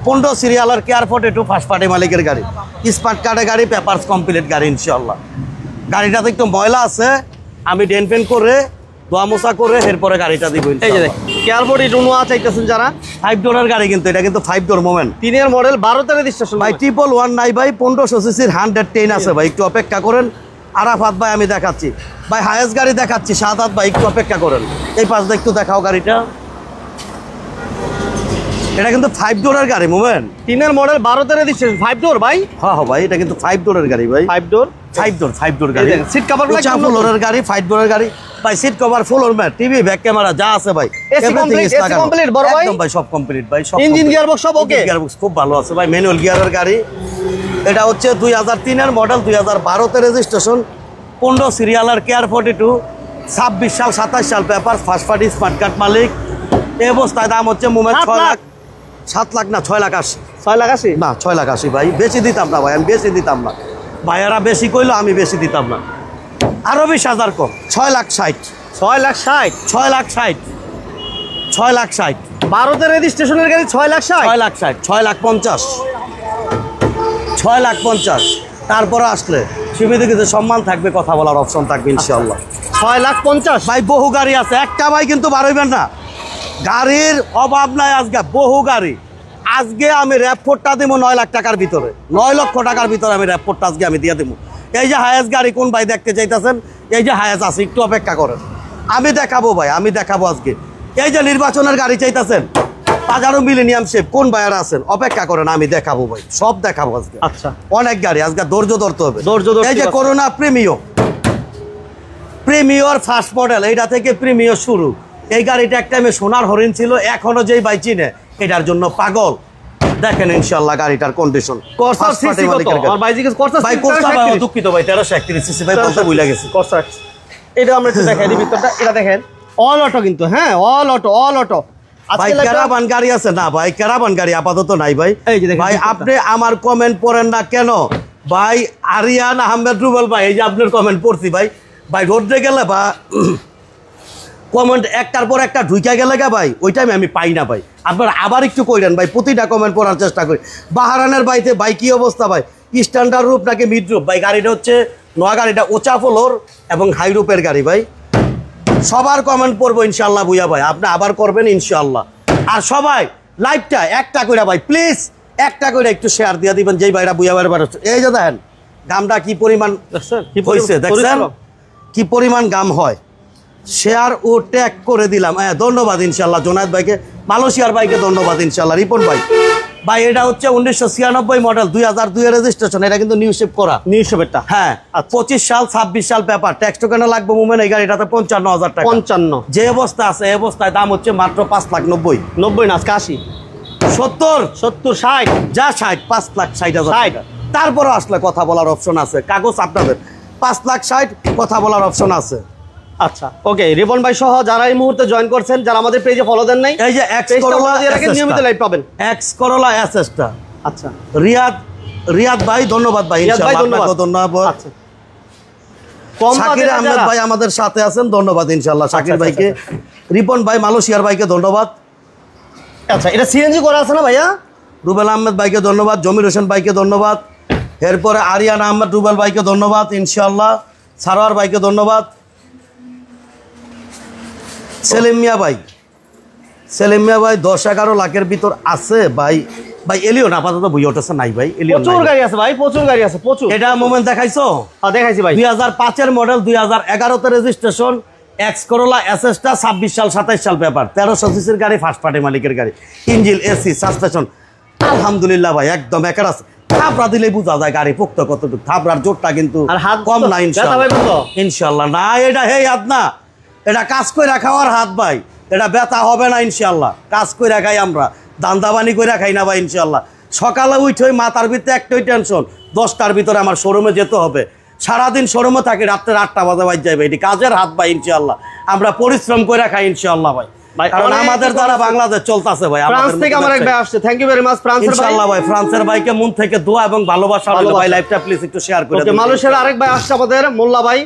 Speaker 2: 15 সিরিয়ালের কেয়ারপোর্টে টু ফার্স্ট পার্টি মালিকের গাড়ি, স্মার্ট কার্ডের গাড়ি, পেপারস কমপ্লিট গাড়ি ইনশাল্লাহ। গাড়িটাতে একটু ময়লা আছে, আমি ডেন পেন করে দোয়া মোছা করে এরপরে গাড়িটা দিব।
Speaker 1: এই যে কেয়ারপোর্ট নোয়া চাইতেছেন যারা,
Speaker 2: 5 ডোরের গাড়ি, কিন্তু এটা কিন্তু 5 ডোর মোমেন্ট।
Speaker 1: 3 এর মডেল, 12তে রেজিস্ট্রেশন
Speaker 2: ভাই 111 নাই ভাই, 1500 সিসির 110 আছে ভাই, একটু অপেক্ষা করেন। আরাফাত ভাই আমি দেখাচ্ছি ভাই, হায়েস্ট গাড়ি দেখাচ্ছি। সাদাত ভাই একটু অপেক্ষা করেন, এই পাশে একটু দেখাও গাড়িটা। এটা কিন্তু 5 ডোরের গাড়ি মোমেন,
Speaker 1: 3 এর মডেল, 12তে রেজিস্ট্রেশন, 5 ডোর ভাই।
Speaker 2: হ্যাঁ হ্যাঁ ভাই, এটা কিন্তু 5 ডোরের গাড়ি ভাই,
Speaker 1: 5 ডোর,
Speaker 2: 5 ডোর গাড়ি।
Speaker 1: সিট কভার
Speaker 2: ফ্লোরের গাড়ি, 5 ডোরের গাড়ি ভাই। Seat cover, floor mat, TV, back camera যা আছে ভাই,
Speaker 1: এসি কমপ্লিট বড় ভাই,
Speaker 2: একদম ভাই সব কমপ্লিট ভাই। সব
Speaker 1: ইঞ্জিন গিয়ারবক্স সব ওকে,
Speaker 2: গিয়ারবক্স খুব ভালো আছে ভাই, ম্যানুয়াল গিয়ারের গাড়ি। এটা হচ্ছে 2003 এর মডেল, 2012তে রেজিস্ট্রেশন, 15 সিরিয়ালের কেয়ার 42, 26 সাল 27 সাল paper, first party smart card মালিক। এই অবস্থায় দাম হচ্ছে মোমেন্ট 6 লাখ, 7 লাখ না 6,80,000।
Speaker 1: 6,80,000
Speaker 2: না 6,80,000 ভাই, বেশি দিতাম না ভাই, আমি বেশি দিতাম না। ভাইয়ারা বেশি কইলো, আমি বেশি দিতাম না। আরো 20,000 কম, 6,60,000।
Speaker 1: 6,60,000,
Speaker 2: 6,60,000, 6,60,000।
Speaker 1: 12তে রেজিস্ট্রেশনের গাড়ি 6,60,000,
Speaker 2: 6,60,000, 6,50,000, 6,50,000। তারপরে আসলে সুবিধা কিছু সম্মান থাকবে, কথা বলার অপশন থাকবে ইনশাআল্লাহ।
Speaker 1: 6,50,000
Speaker 2: ভাই বহু গাড়ি আছে, একটা ভাই কিন্তু বাড়াইবেন না, গাড়ির অভাব নাই আজকে, বহু গাড়ি। আজকে আমি র্যাপফোর্ডটা দেবো 9 লাখ টাকার ভিতরে, 9 লক্ষ টাকার ভিতরে আমি র্যাপফোর্ডটা আজকে আমি দিয়ে দেবো। এই যে হায়েস্ট গাড়ি কোন ভাই দেখতে চাইতেছেন, এই যে হায়েস্ট আছে, একটু অপেক্ষা করেন, আমি দেখাবো ভাই, আমি দেখাবো আজকে। এই যে নির্বাচনের গাড়ি চাইতেছেন, পাজারো মিলেনিয়াম শেপ, কোন ভাইয়ারা আছেন অপেক্ষা করেন, আমি দেখাবো ভাই, সব দেখাবো আজকে।
Speaker 1: আচ্ছা,
Speaker 2: অনেক গাড়ি আজকে, ধৈর্য ধরতে হবে।
Speaker 1: ধৈর্য ধরতে
Speaker 2: এই যে
Speaker 1: হবে।
Speaker 2: Corona premium premier first model, এইটা থেকে প্রিমিয়র শুরু। এই গাড়িটা একটা টাইমে সোনার হরিণ ছিল, এখনো যেই বাই চিনে এটার জন্য পাগল। দেখেন ইনশাআল্লাহ গাড়িটার কন্ডিশন।
Speaker 1: করসার সিসি কত? আমার ভাই জিজ্ঞেস করসার
Speaker 2: ভাই কোর্সা ভাই দুঃখিত ভাই 1331 সিসি ভাই বলতে ভুলে গেছি।
Speaker 1: করসার এটা আমরা একটু দেখাই দিই ভিতরটা। এটা দেখেন অল অটো কিন্তু, হ্যাঁ অল অটো, অল অটো।
Speaker 2: ভাই ক্যারাভান গাড়ি আছে না ভাই? ক্যারাভান গাড়ি আপাতত নাই ভাই।
Speaker 1: এই যে দেখেন
Speaker 2: ভাই আপনি আমার কমেন্ট পড়েন না কেন ভাই? আরিয়ান আহমেদ রুবেল ভাই, এই যে আপনার কমেন্ট পড়ছি ভাই। ভাই রোডে গেলে বা কমেন্ট একটার পর একটা ঢুইকা গেলে ভাই ওই টাইমে আমি পাই না ভাই। আপনারা আবার একটু কইরেন ভাই, প্রতিটা কমেন্ট পড়ার চেষ্টা করি। বাহারানের বাইতে ভাই কি অবস্থা ভাই? স্ট্যান্ডার্ড রূপ নাকি মিড রূপ ভাই? গাড়িটা হচ্ছে নয়া গাড়িটা ওচা ফ্লোর এবং হাই রূপের গাড়ি ভাই। সবার কমেন্ট পড়বো ইনশাল্লাহ বুইয়া ভাই, আপনি আবার করবেন ইনশাল্লাহ। আর সবাই লাইভটা একটা করে ভাই প্লিজ একটা করে একটু শেয়ার দিয়ে দিবেন, যেই ভাইরা বুইয়া ভাইয়ের বার হচ্ছে। এই যে দেখেন গামটা কি পরিমাণ হয়েছে, দেখছেন কি পরিমাণ গাম হয়। শেয়ার ও ট্যাগ করে দিলাম। হ্যাঁ ধন্যবাদ ইনশাল্লাহ জোনায়েদ ভাইকে, মালয়েশিয়ার ভাইকে ধন্যবাদ ইনশাল্লাহ। রিপন ভাই, ভাই এটা হচ্ছে 1996 মডেল, 2002 এর রেজিস্ট্রেশন। এটা কিন্তু নিউ শেপ করা,
Speaker 1: নিউ শেপেরটা।
Speaker 2: হ্যাঁ 25 সাল 26 সাল পেপার। ট্যাক্স টোকেন লাগবে মোমেন। এই গাড়িটাতে 55,000 টাকা।
Speaker 1: 55
Speaker 2: যে অবস্থা আছে এই অবস্থায় দাম হচ্ছে মাত্র 5,90,000।
Speaker 1: 90 না আজকে 80
Speaker 2: 70
Speaker 1: 70 60
Speaker 2: যা 60 5,60,000 টাকা। তারপরে আসলে কথা বলার অপশন আছে, কাগজ আপনাদের 5,60,000 কথা বলার অপশন আছে।
Speaker 1: আচ্ছা ওকে, রিপন ভাই সহ যারা এই মুহূর্তে জয়েন করছেন, যারা আমাদের পেজে ফলো দেন নাই,
Speaker 2: এই যে এক্স করোলা
Speaker 1: নিয়মিত লাইভ পাবেন।
Speaker 2: এক্স করোলা এসএসটা।
Speaker 1: আচ্ছা
Speaker 2: রিয়াদ ভাই ধন্যবাদ ভাই, ইনশাআল্লাহ আপনাকে ধন্যবাদ।
Speaker 1: আচ্ছা কম
Speaker 2: শাকির আহমেদ ভাই আমাদের সাথে আছেন, ধন্যবাদ ইনশাআল্লাহ শাকির ভাইকে। রিপন ভাই মালয়েশিয়ার ভাইকে ধন্যবাদ।
Speaker 1: আচ্ছা এটা সিএনজি করা আছে না ভাইয়া?
Speaker 2: রুবেল আহমেদ ভাইকে ধন্যবাদ, জমির হোসেন ভাইকে ধন্যবাদ। এরপরে আরিয়ান আহমেদ রুবেল ভাইকে ধন্যবাদ ইনশাআল্লাহ। সারোয়ার ভাইকে ধন্যবাদ। সেলিম মিয়া ভাই 10-11 লাখের ভিতর আছে ভাই। ভাই এলিয়ন আপাতত বই ওঠেছে নাই ভাই। এলিয়ন
Speaker 1: প্রচুর গাড়ি আছে ভাই, প্রচুর গাড়ি আছে প্রচুর।
Speaker 2: এটা মোমেন্ট দেখাইছো?
Speaker 1: হ্যাঁ দেখাইছি ভাই।
Speaker 2: 2005 মডেল, 2011 তে রেজিস্ট্রেশন। এক্স করোলা এসএসটা 26 সাল 27 সাল পেপার। 1300 সিসির গাড়ি, ফার্স্ট পার্টি মালিকের গাড়ি। ইঞ্জিন, এসি, সাসপেনশন আলহামদুলিল্লাহ ভাই একদম একার আছে। থাপড়া দিলে বোঝা যায় গাড়ি পোক্ত কতটুকু। থাপড়ার জোরটা কিন্তু কম না ইনশাআল্লাহ। না এটা হে হাত না, এটা কাজ করে খাওয়ার হাত ভাই। এটা ব্যথা হবে না ইনশাআল্লাহ। কাজ করে খাই আমরা, দান্দাবানি করে খাই না ভাই ইনশাআল্লাহ। সকালে উঠে মাথার ভিতরে একটাই টেনশন, 10টার ভিতরে আমার শোরুমে যেতে হবে। সারাদিন শোরুমে থাকি, রাত্রে 8টা বাজে বাজ যাবে। এটি কাজের হাত ভাই ইনশাআল্লাহ। আমরা পরিশ্রম করে খাই ইনশাআল্লাহ ভাই, কারণ আমাদের দ্বারা বাংলাদেশ চলতেছে ভাই।
Speaker 1: ফ্রান্স থেকে আমার এক ভাই আসছে, থ্যাংক ইউ ভেরি মাচ ফ্রান্সের ভাই।
Speaker 2: ইনশাআল্লাহ ভাই ভাই ভাইকে মন থেকে দোয়া এবং ভালোবাসা রইল ভাই। লাইভটা প্লিজ একটু শেয়ার করে দিন।
Speaker 1: মালয়েশিয়ার আরেক ভাই আসছে আমাদের, মোল্লা ভাই,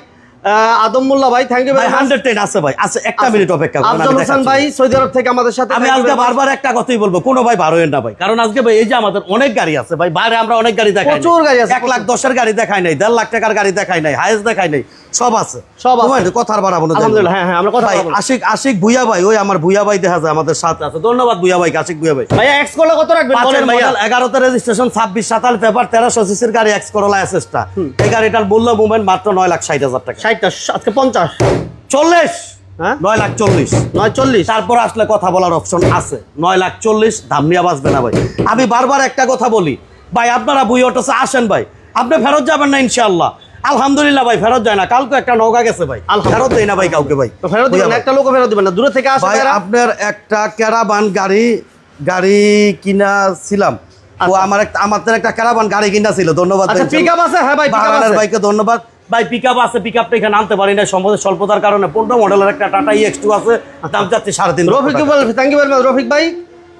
Speaker 1: আদম মোল্লা ভাই, থ্যাংক ইউ ভাই।
Speaker 2: 110 আছে ভাই, আছে একটা মিনিট অপেক্ষা করুন।
Speaker 1: আফজাল হোসেন ভাই সৌদি আরব থেকে আমাদের সাথে।
Speaker 2: আমি আজকে বারবার একটা কথাই বলবো, কোনো ভাই বার হইেন না ভাই, কারণ আজকে ভাই এই যে আমাদের অনেক গাড়ি আছে ভাই, বাইরে আমরা অনেক গাড়ি দেখাই,
Speaker 1: প্রচুর গাড়ি আছে।
Speaker 2: 1,10,000 গাড়ি দেখাই নাই, 1.5 লাখ টাকার গাড়ি দেখাই নাই, হাইস দেখাই নাই, সব আছে,
Speaker 1: সব আছে।
Speaker 2: কথার বাড়াবো না।
Speaker 1: আলহামদুলিল্লাহ, হ্যাঁ হ্যাঁ আমরা কথা বলবো।
Speaker 2: আশিক ভুইয়া ভাই, ওই আমার ভুইয়া ভাই দেখা যায় আমাদের সাথে আছে। ধন্যবাদ ভুইয়া ভাই, আশিক ভুইয়া ভাই।
Speaker 1: ভাই এক্স করোলা কত রাখবেন বলেন ভাই?
Speaker 2: 11 তে রেজিস্ট্রেশন, 26 27 পেপার, 1300 সিসির গাড়ি, এক্স করোলা এসএসটা। এই গাড়িটার মূল্য মুভমেন্ট মাত্র 9,60,000 টাকা।
Speaker 1: 60টা আজকে 50
Speaker 2: 40
Speaker 1: হ্যাঁ
Speaker 2: 9,40,000
Speaker 1: 940।
Speaker 2: তারপর আসলে কথা বলার অপশন আছে। 9,40,000 দাম নিয়ে বাঁচবে না ভাই। আমি বারবার একটা কথা বলি ভাই, আপনারা বুই অটোসে আসেন ভাই, আপনি ফেরত যাবেন না ইনশাআল্লাহ। আলহামদুলিল্লাহ ভাই ফেরত যায় না। কালকে একটা নৌকা গেছে ভাই, ফেরত দেয় না ভাই কাউকে ভাই।
Speaker 1: ফেরত দিবেন না, একটা লোক ফেরত দিবেন না, দূরে থেকে আসে
Speaker 2: ভাই। আপনার একটা ক্যারাভান গাড়ি কিনা ছিলাম, ও আমাদের একটা ক্যারাভান গাড়ি কিনা ছিল। ধন্যবাদ ভাই।
Speaker 1: পিকআপ আছে? হ্যাঁ ভাই পিকআপ আছে
Speaker 2: ভাইকে ধন্যবাদ ভাই। পিকআপ আছে, পিকআপটা এখানে আনতে পারি না সম্ভবত স্বল্পতার কারণে। 15 মডেলের একটা টাটা EX2 আছে, দাম যাচ্ছে 3.5 লাখ।
Speaker 1: রফিক বল, thank you very much Rafiq ভাই।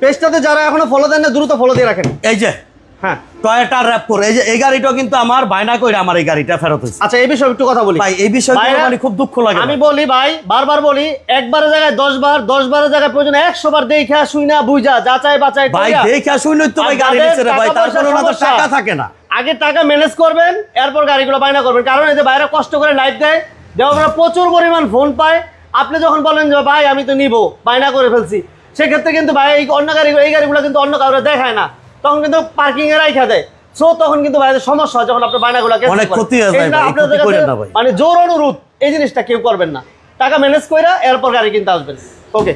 Speaker 1: পেজটাতে যারা এখনো ফলো দেন না, দ্রুত ফলো দিয়ে রাখেন।
Speaker 2: এই যে
Speaker 1: হ্যাঁ
Speaker 2: টয়োটা র‍্যাপফোর, এই যে এই গাড়িটাও কিন্তু আমার বায়না কইরা আমার এই গাড়িটা ফেরত হইছে।
Speaker 1: আচ্ছা এই বিষয়ে একটু কথা বলি
Speaker 2: ভাই। এই বিষয়ে মানে খুব দুঃখ লাগে।
Speaker 1: আমি বলি ভাই, বারবার বলি, একবারের জায়গায় 10 বার, 10 বারের জায়গায় প্রয়োজন 100 বার দেখা শুইনা বুঝা যাচাই বাছাই
Speaker 2: ভাই। দেখা শুইনই তো ভাই গাড়ি নিছে রে ভাই, তারপরে ওনাদের টাকা থাকে না।
Speaker 1: আগে টাকা ম্যানেজ করবেন, এরপর গাড়িগুলো বায়না করবেন। কারণ এই যে বাইরে কষ্ট করে লাইভ দেয়, দেওয়া প্রচুর পরিমাণ ফোন পায়। আপনি যখন বলেন যে ভাই আমি তো নিবো, বায়না করে ফেলছি, সেক্ষেত্রে কিন্তু ভাই এই অন্য এই গাড়িগুলো কিন্তু অন্য কাউরে দেখায় না, তখন কিন্তু পার্কিং এ রাখা দেয়। সো তখন কিন্তু ভাই সমস্যা হয়, যখন আপনার বায়নাগুলো
Speaker 2: অনেক ক্ষতি হয়ে যায় ভাই। ক্ষতি করেন না ভাই,
Speaker 1: মানে জোর অনুরোধ, এই জিনিসটা কেউ করবেন না। টাকা ম্যানেজ কইরা এরপর গাড়ি কিনতে আসবেন। ওকে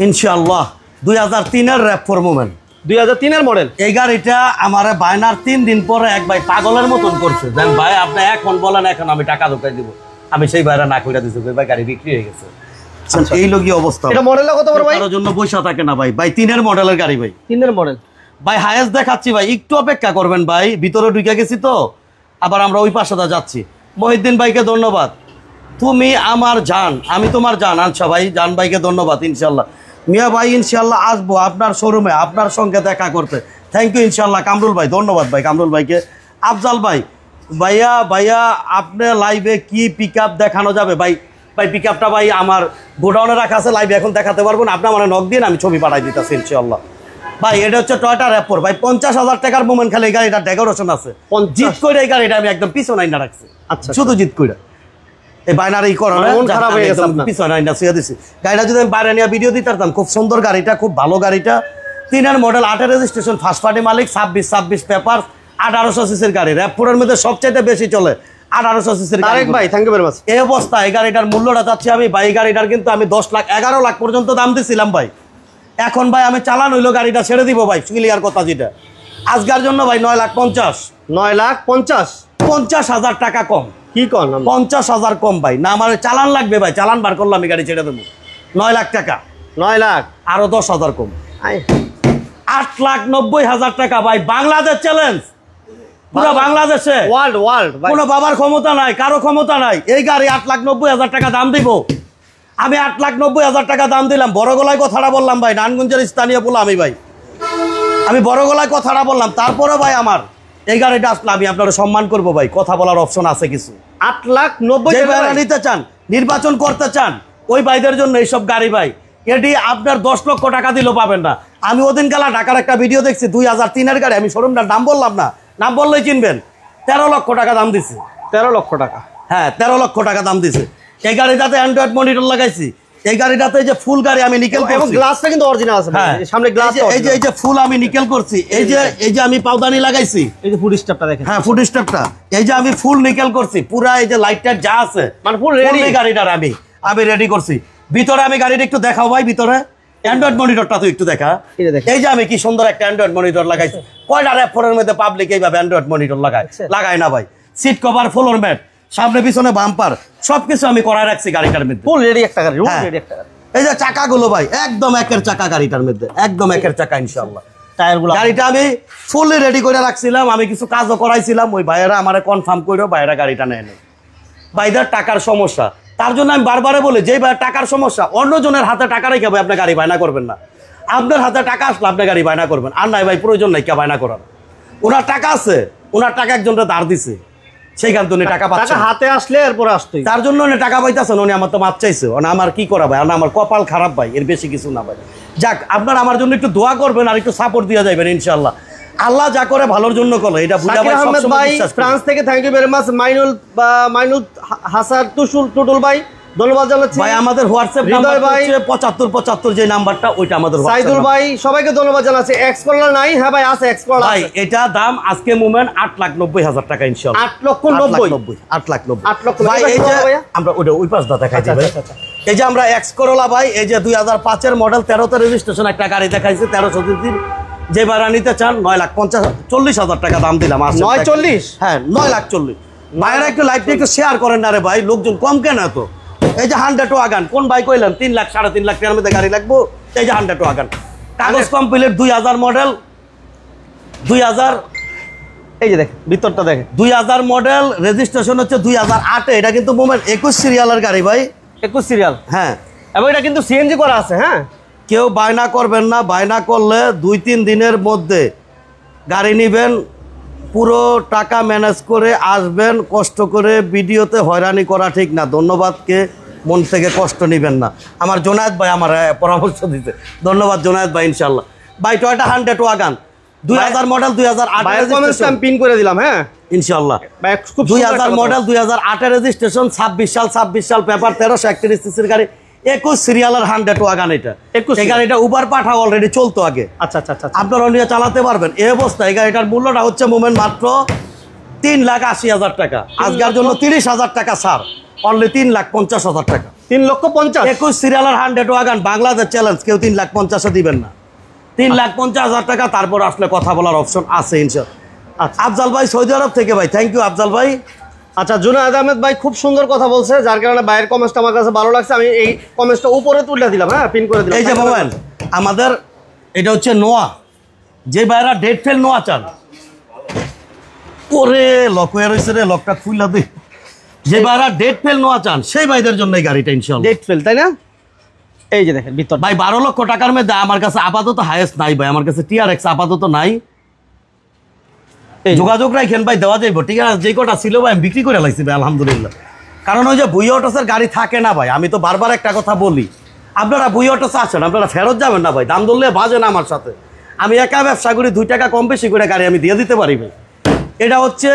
Speaker 2: ইনশাআল্লাহ। 2003 এর র‍্যাপফোর মোমেন্ট,
Speaker 1: 2003 এর মডেল।
Speaker 2: এই গাড়িটা আমার বায়নার 3 দিন পরে এক ভাই পাগলের মতন করছে। দেন ভাই আপনি এখন বলেন, এখন আমি টাকা ঢুকাই দিব। আমি সেই বাইরে না কইরা দিছি ভাই গাড়ি বিক্রি হয়ে গেছে। এই লোকই অবস্থা।
Speaker 1: এটা মডেলটা কত বড় ভাই?
Speaker 2: তার জন্য পয়সা থাকে না ভাই। ভাই 3 এর মডেলের গাড়ি ভাই।
Speaker 1: 3 এর মডেল
Speaker 2: ভাই হায়েস্ট দেখাচ্ছি ভাই, একটু অপেক্ষা করবেন ভাই, ভিতরে ঢুকে গেছি তো, আবার আমরা ওই পাশে যাচ্ছি। মহিউদ্দিন ভাইকে ধন্যবাদ, তুমি আমার জান, আমি তোমার জান। আচ্ছা ভাই, জান ভাইকে ধন্যবাদ। ইনশাল্লাহ মিয়া ভাই, ইনশাল্লাহ আসবো আপনার শোরুমে আপনার সঙ্গে দেখা করতে। থ্যাংক ইউ ইনশাল্লাহ। কামরুল ভাই ধন্যবাদ ভাই, কামরুল ভাইকে। আফজাল ভাই, ভাইয়া আপনার লাইভে কি পিক আপ দেখানো যাবে ভাই? ভাই পিক আপটা ভাই আমার গোডাউনে রাখা আছে, লাইভে এখন দেখাতে পারবো না। আপনি আমার নক দিন, আমি ছবি পাঠাই দিতেছি ইনশাল্লাহ। ভাই এটা হচ্ছে টয়োটা র্যাপোর ভাই, 50,000 টাকার মোমেন্ট খালি এই গাড়িটা ডেকোরেশন আছে। জিত করে এই গাড়িটা আমি একদম পিছনে আইনা রাখছি।
Speaker 1: আচ্ছা,
Speaker 2: শুধু জিত করে এই বাইনার এই করোনা
Speaker 1: মন খারাপ হয়ে গেছে আপনার।
Speaker 2: পিছনে আইনা শুয়ে দিছি। গাড়িটা যদি আমি বাইরে নিয়ে ভিডিও দিতে পারতাম, খুব সুন্দর গাড়িটা, খুব ভালো গাড়িটা। 3 এর মডেল, 8 এর রেজিস্ট্রেশন, ফার্স্ট পার্টি মালিক, 26 পেপার, 1800 সিসির গাড়ি। র্যাপোরের মধ্যে সবচাইতে বেশি চলে 1800 সিসির গাড়ি।
Speaker 1: তারেক ভাই থ্যাংক ইউ ভেরি মাচ।
Speaker 2: এই অবস্থা এই গাড়িটার মূল্যটা চাচ্ছি আমি ভাই, গাড়িটার কিন্তু আমি 10 লাখ 11 লাখ পর্যন্ত দাম দিছিলাম ভাই। এখন ভাই আমি চালান হইলো গাড়িটা ছেড়ে দিব ভাই, ক্লিয়ার কথা যেটা। আজকের জন্য ভাই 9,50,000।
Speaker 1: 9,50,000
Speaker 2: 50,000 টাকা কম।
Speaker 1: কি কোন?
Speaker 2: 50,000 কম ভাই। না আমার চালান লাগবে ভাই, চালান বার করলাম আমি গাড়ি ছেড়ে দেবো। 9 লাখ টাকা,
Speaker 1: 9 লাখ
Speaker 2: আরো 10,000 কম,
Speaker 1: আয়
Speaker 2: 8,90,000 টাকা ভাই। বাংলাদেশ চ্যালেঞ্জ, পুরো বাংলাদেশে
Speaker 1: ওয়ার্ল্ড ভাই,
Speaker 2: কোনো বাবার ক্ষমতা নাই, কারো ক্ষমতা নাই। এই গাড়ি 8,90,000 টাকা দাম দিব আমি। 8,90,000 টাকা দাম দিলাম। বড় গলায় কথাটা বললাম ভাই, নারায়ণগঞ্জের স্থানীয় পোলা আমি ভাই, আমি বড় গলায় কথাটা বললাম। তারপরে ভাই আমার এই গাড়িটা আসলে আমি আপনারা সম্মান করবো ভাই, কথা বলার অপশন আছে কিছু।
Speaker 1: 8,90,000
Speaker 2: যে ভাইরা নিতে চান, নির্বাচন করতে চান, ওই ভাইদের জন্য এইসব গাড়ি ভাই। এটি আপনার 10 লক্ষ টাকা দিলেও পাবেন না। আমি ওদিন কালা ঢাকার একটা ভিডিও দেখছি, 2003 এর গাড়ি, আমি শোরুমটার নাম বললাম না, নাম বললেই চিনবেন, 13 লক্ষ টাকা দাম দিছে।
Speaker 1: 13 লক্ষ টাকা,
Speaker 2: হ্যাঁ 13 লক্ষ টাকা দাম দিছে। এই গাড়িটাতে অ্যান্ড্রয়েড মনিটর লাগাইছি। এই গাড়িটাতে যে ফুল গাড়ি আমি নিকেল
Speaker 1: এবং গ্লাসটা কিন্তু অরিজিনাল আছে ভাই, সামনে গ্লাস।
Speaker 2: এই যে ফুল আমি নিকেল করছি। এই যে আমি পাউদানি লাগাইছি,
Speaker 1: এই যে ফুড স্টপটা দেখেন।
Speaker 2: হ্যাঁ ফুড স্টপটা, এই যে আমি ফুল নিকেল করছি পুরা। এই যে লাইটটা যা আছে
Speaker 1: মানে ফুল রেডি
Speaker 2: গাড়িটার আমি রেডি করছি। ভিতরে আমি গাড়িটা একটু দেখাও ভাই, ভিতরে অ্যান্ড্রয়েড মনিটরটা তো একটু দেখা। এই যে আমি কি সুন্দর একটা অ্যান্ড্রয়েড মনিটর লাগাইছি। কয়টা র্যাপের মধ্যে পাবলিক এইভাবে অ্যান্ড্রয়েড মনিটর লাগায় না ভাই। সিট কভার, ফ্লোর ম্যাট, সামনে পিছনে বাম্পার, সবকিছু আমি করায় রাখছি গাড়িটার মধ্যে।
Speaker 1: ফুল রেডি একটা গাড়ি, রুম রেডি একটা গাড়ি।
Speaker 2: এই যে চাকাগুলো ভাই একদম একের চাকা গাড়িটার মধ্যে, একদম একের চাকা ইনশাআল্লাহ।
Speaker 1: টায়ারগুলো
Speaker 2: গাড়িটা আমি ফুললি রেডি করে রাখছিলাম। আমি কিছু কাজও করাইছিলাম, ওই ভাইয়েরা আমারে কনফার্ম করেও ভাইয়েরা গাড়িটা নেয় নাই। ভাইদের টাকার সমস্যা, তার জন্য আমি বারবারে বলি, যে ভাই টাকার সমস্যা, অন্যজনের হাতে টাকা রেখে ভাই আপনি গাড়ি বায়না করবেন না। আপনার হাতে টাকা আসলে আপনি গাড়ি বায়না করবেন, আর নাই ভাই প্রয়োজন নাই কে বায়না করার। ওনার টাকা আছে, ওনার টাকা একজনটা ধার দিছে, সেইখান থেকে টাকা পাচ্ছে,
Speaker 1: হাতে আসলে এরপর আসতো,
Speaker 2: তার জন্য উনি টাকা পাইতেছেন। উনি আমার তো মাপ চাইছে, আমার কি করা ভাই, আমার কপাল খারাপ ভাই, এর বেশি কিছু না ভাই। যাক, আপনার আমার জন্য একটু দোয়া করবেন আর একটু সাপোর্ট দিয়ে যাবেন ইনশাআল্লাহ। আল্লাহ যা করে ভালোর জন্য করে, এটা বুঝা ভাই।
Speaker 1: আহমেদ ভাই ফ্রান্স থেকে thank you very much. Mainul Hasan Tutul ভাই ধন্যবাদ জানাচ্ছি
Speaker 2: ভাই। আমাদের হোয়াটসঅ্যাপ নাম্বার ভাই 7575 যে নাম্বারটা, ওইটা আমাদের।
Speaker 1: সাইদুল ভাই সবাইকে ধন্যবাদ জানাচ্ছি। এক্স করলার নাই? হ্যাঁ ভাই আছে, এক্স করলার
Speaker 2: ভাই। এটা দাম আজকে মোমেন্ট 8,90,000 টাকা ইনশাআল্লাহ।
Speaker 1: 8,90,000
Speaker 2: 8,90,000 ভাই। এই যে আমরা ওই পাশটা দেখাইছি ভাই। এই যে আমরা এক্স করোলা ভাই, এই যে 2005 এর মডেল, 13 তে রেজিস্ট্রেশন একটা গাড়ি দেখাইছি, 1300 সিসির। যে ভাড়া নিতে চান 9,40,000 টাকা দাম দিলাম।
Speaker 1: 9,40,000?
Speaker 2: হ্যাঁ 9,40,000। ভাইরা একটু লাইভটা একটু শেয়ার করেন না রে ভাই, লোকজন কম কেন এত? এই যে 100 ওয়াগান, কোন ভাই কইলেন 3 লাখ 3.5 লাখ টাকার মধ্যে গাড়ি লাগবো? এই যে 100 ওয়াগান, কাগজ কমপ্লিট, 2000 মডেল, 2000।
Speaker 1: এই যে দেখেন ভিতরটা দেখেন,
Speaker 2: 2000 মডেল, রেজিস্ট্রেশন হচ্ছে 2008। এটা কিন্তু মোমেন্ট 21 সিরিয়ালের গাড়ি ভাই,
Speaker 1: 21 সিরিয়াল।
Speaker 2: হ্যাঁ,
Speaker 1: এবং এটা কিন্তু সিএনজি করা আছে। হ্যাঁ,
Speaker 2: কেউ বায়না করবেন না, বায়না করলে 2-3 দিনের মধ্যে গাড়ি নেবেন, পুরো টাকা ম্যানেজ করে আসবেন। কষ্ট করে ভিডিওতে হয়রানি করা ঠিক না। ধন্যবাদকে মন থেকে কষ্ট নেবেন না। আমার জোনায়েদ ভাই আমার পরামর্শ দিতে ধন্যবাদ জোনায়েদ ভাই। ইনশাল্লাহ ভাই টয়োটা 100 ওয়াগান 2000 মডেল, 2008
Speaker 1: পিন করে দিলাম। হ্যাঁ
Speaker 2: ইনশাল্লাহ।
Speaker 1: ভাই খুব
Speaker 2: 2000 মডেল, 2008 রেজিস্ট্রেশন, 26 সাল পেপার, 1331 সিসির গাড়ি, 21 সিরিয়ালের 100 ওয়াগান। এটা এই গাড়িটা উবার পাঠা অলরেডি চলতো আগে।
Speaker 1: আচ্ছা আচ্ছা আচ্ছা,
Speaker 2: আপনারা নিয়ে চালাতে পারবেন। এই অবস্থা এই গাড়িটার মূল্যটা হচ্ছে মোমেন্ট মাত্র 3,80,000 টাকা। আজকের জন্য 30,000 টাকা ছাড়, অনলি 3,50,000 টাকা।
Speaker 1: 3,50,000।
Speaker 2: 21 সিরিয়ালের 100 ওয়াগান, বাংলাদেশ চ্যালেঞ্জ। কেউ 3,50,000 দিবেন না, 3,50,000 টাকা। তারপর আসলে কথা বলার অপশন আছে ইনশাআল্লাহ। আফজাল ভাই সৌদি আরব থেকে ভাই, থ্যাংক ইউ আফজাল ভাই।
Speaker 1: আচ্ছা, জুনায়েদ আহমেদ ভাই খুব সুন্দর কথা বলছে, যার কারণে ভাইয়ের কমেন্টটা আমার কাছে ভালো লাগছে। আমি এই কমেন্টটা উপরে তুলে দিলাম, হ্যাঁ, পিন করে দিলাম।
Speaker 2: এই যে মোবাইল আমাদের এটা হচ্ছে নোয়া, যে ভাইরা ডেট ফেল নোয়া চান, ওরে লক হয়ে রয়েছে রে, লকটা খুললা দে। যে ভাইরা ডেট ফেল নোয়া চান সেই ভাইদের জন্য এই গাড়িটা ইনশাআল্লাহ।
Speaker 1: ডেট ফেল, তাই না? এই যে দেখেন ভিতর
Speaker 2: ভাই 12 লক্ষ টাকার মধ্যে আমার কাছে আপাতত হাইয়েস্ট নাই ভাই, আমার কাছে টিআরএক্স আপাতত নাই। যোগাযোগ রাখেন ভাই, দেওয়া যাইব। ঠিক আছে, যে কটা ছিল ভাই আমি বিক্রি করে লাগছি ভাই আলহামদুলিল্লাহ। কারণ ওই যে বুই অটোসের গাড়ি থাকে না ভাই, আমি তো বারবার একটা কথা বলি, আপনারা বুই অটোসে আসেন, আপনারা ফেরত যাবেন না ভাই, দাম ধরলে বাজে না আমার সাথে। আমি একা ব্যবসা করি, 2 টাকা কম বেশি করে গাড়ি আমি দিয়ে দিতে পারি ভাই। এটা হচ্ছে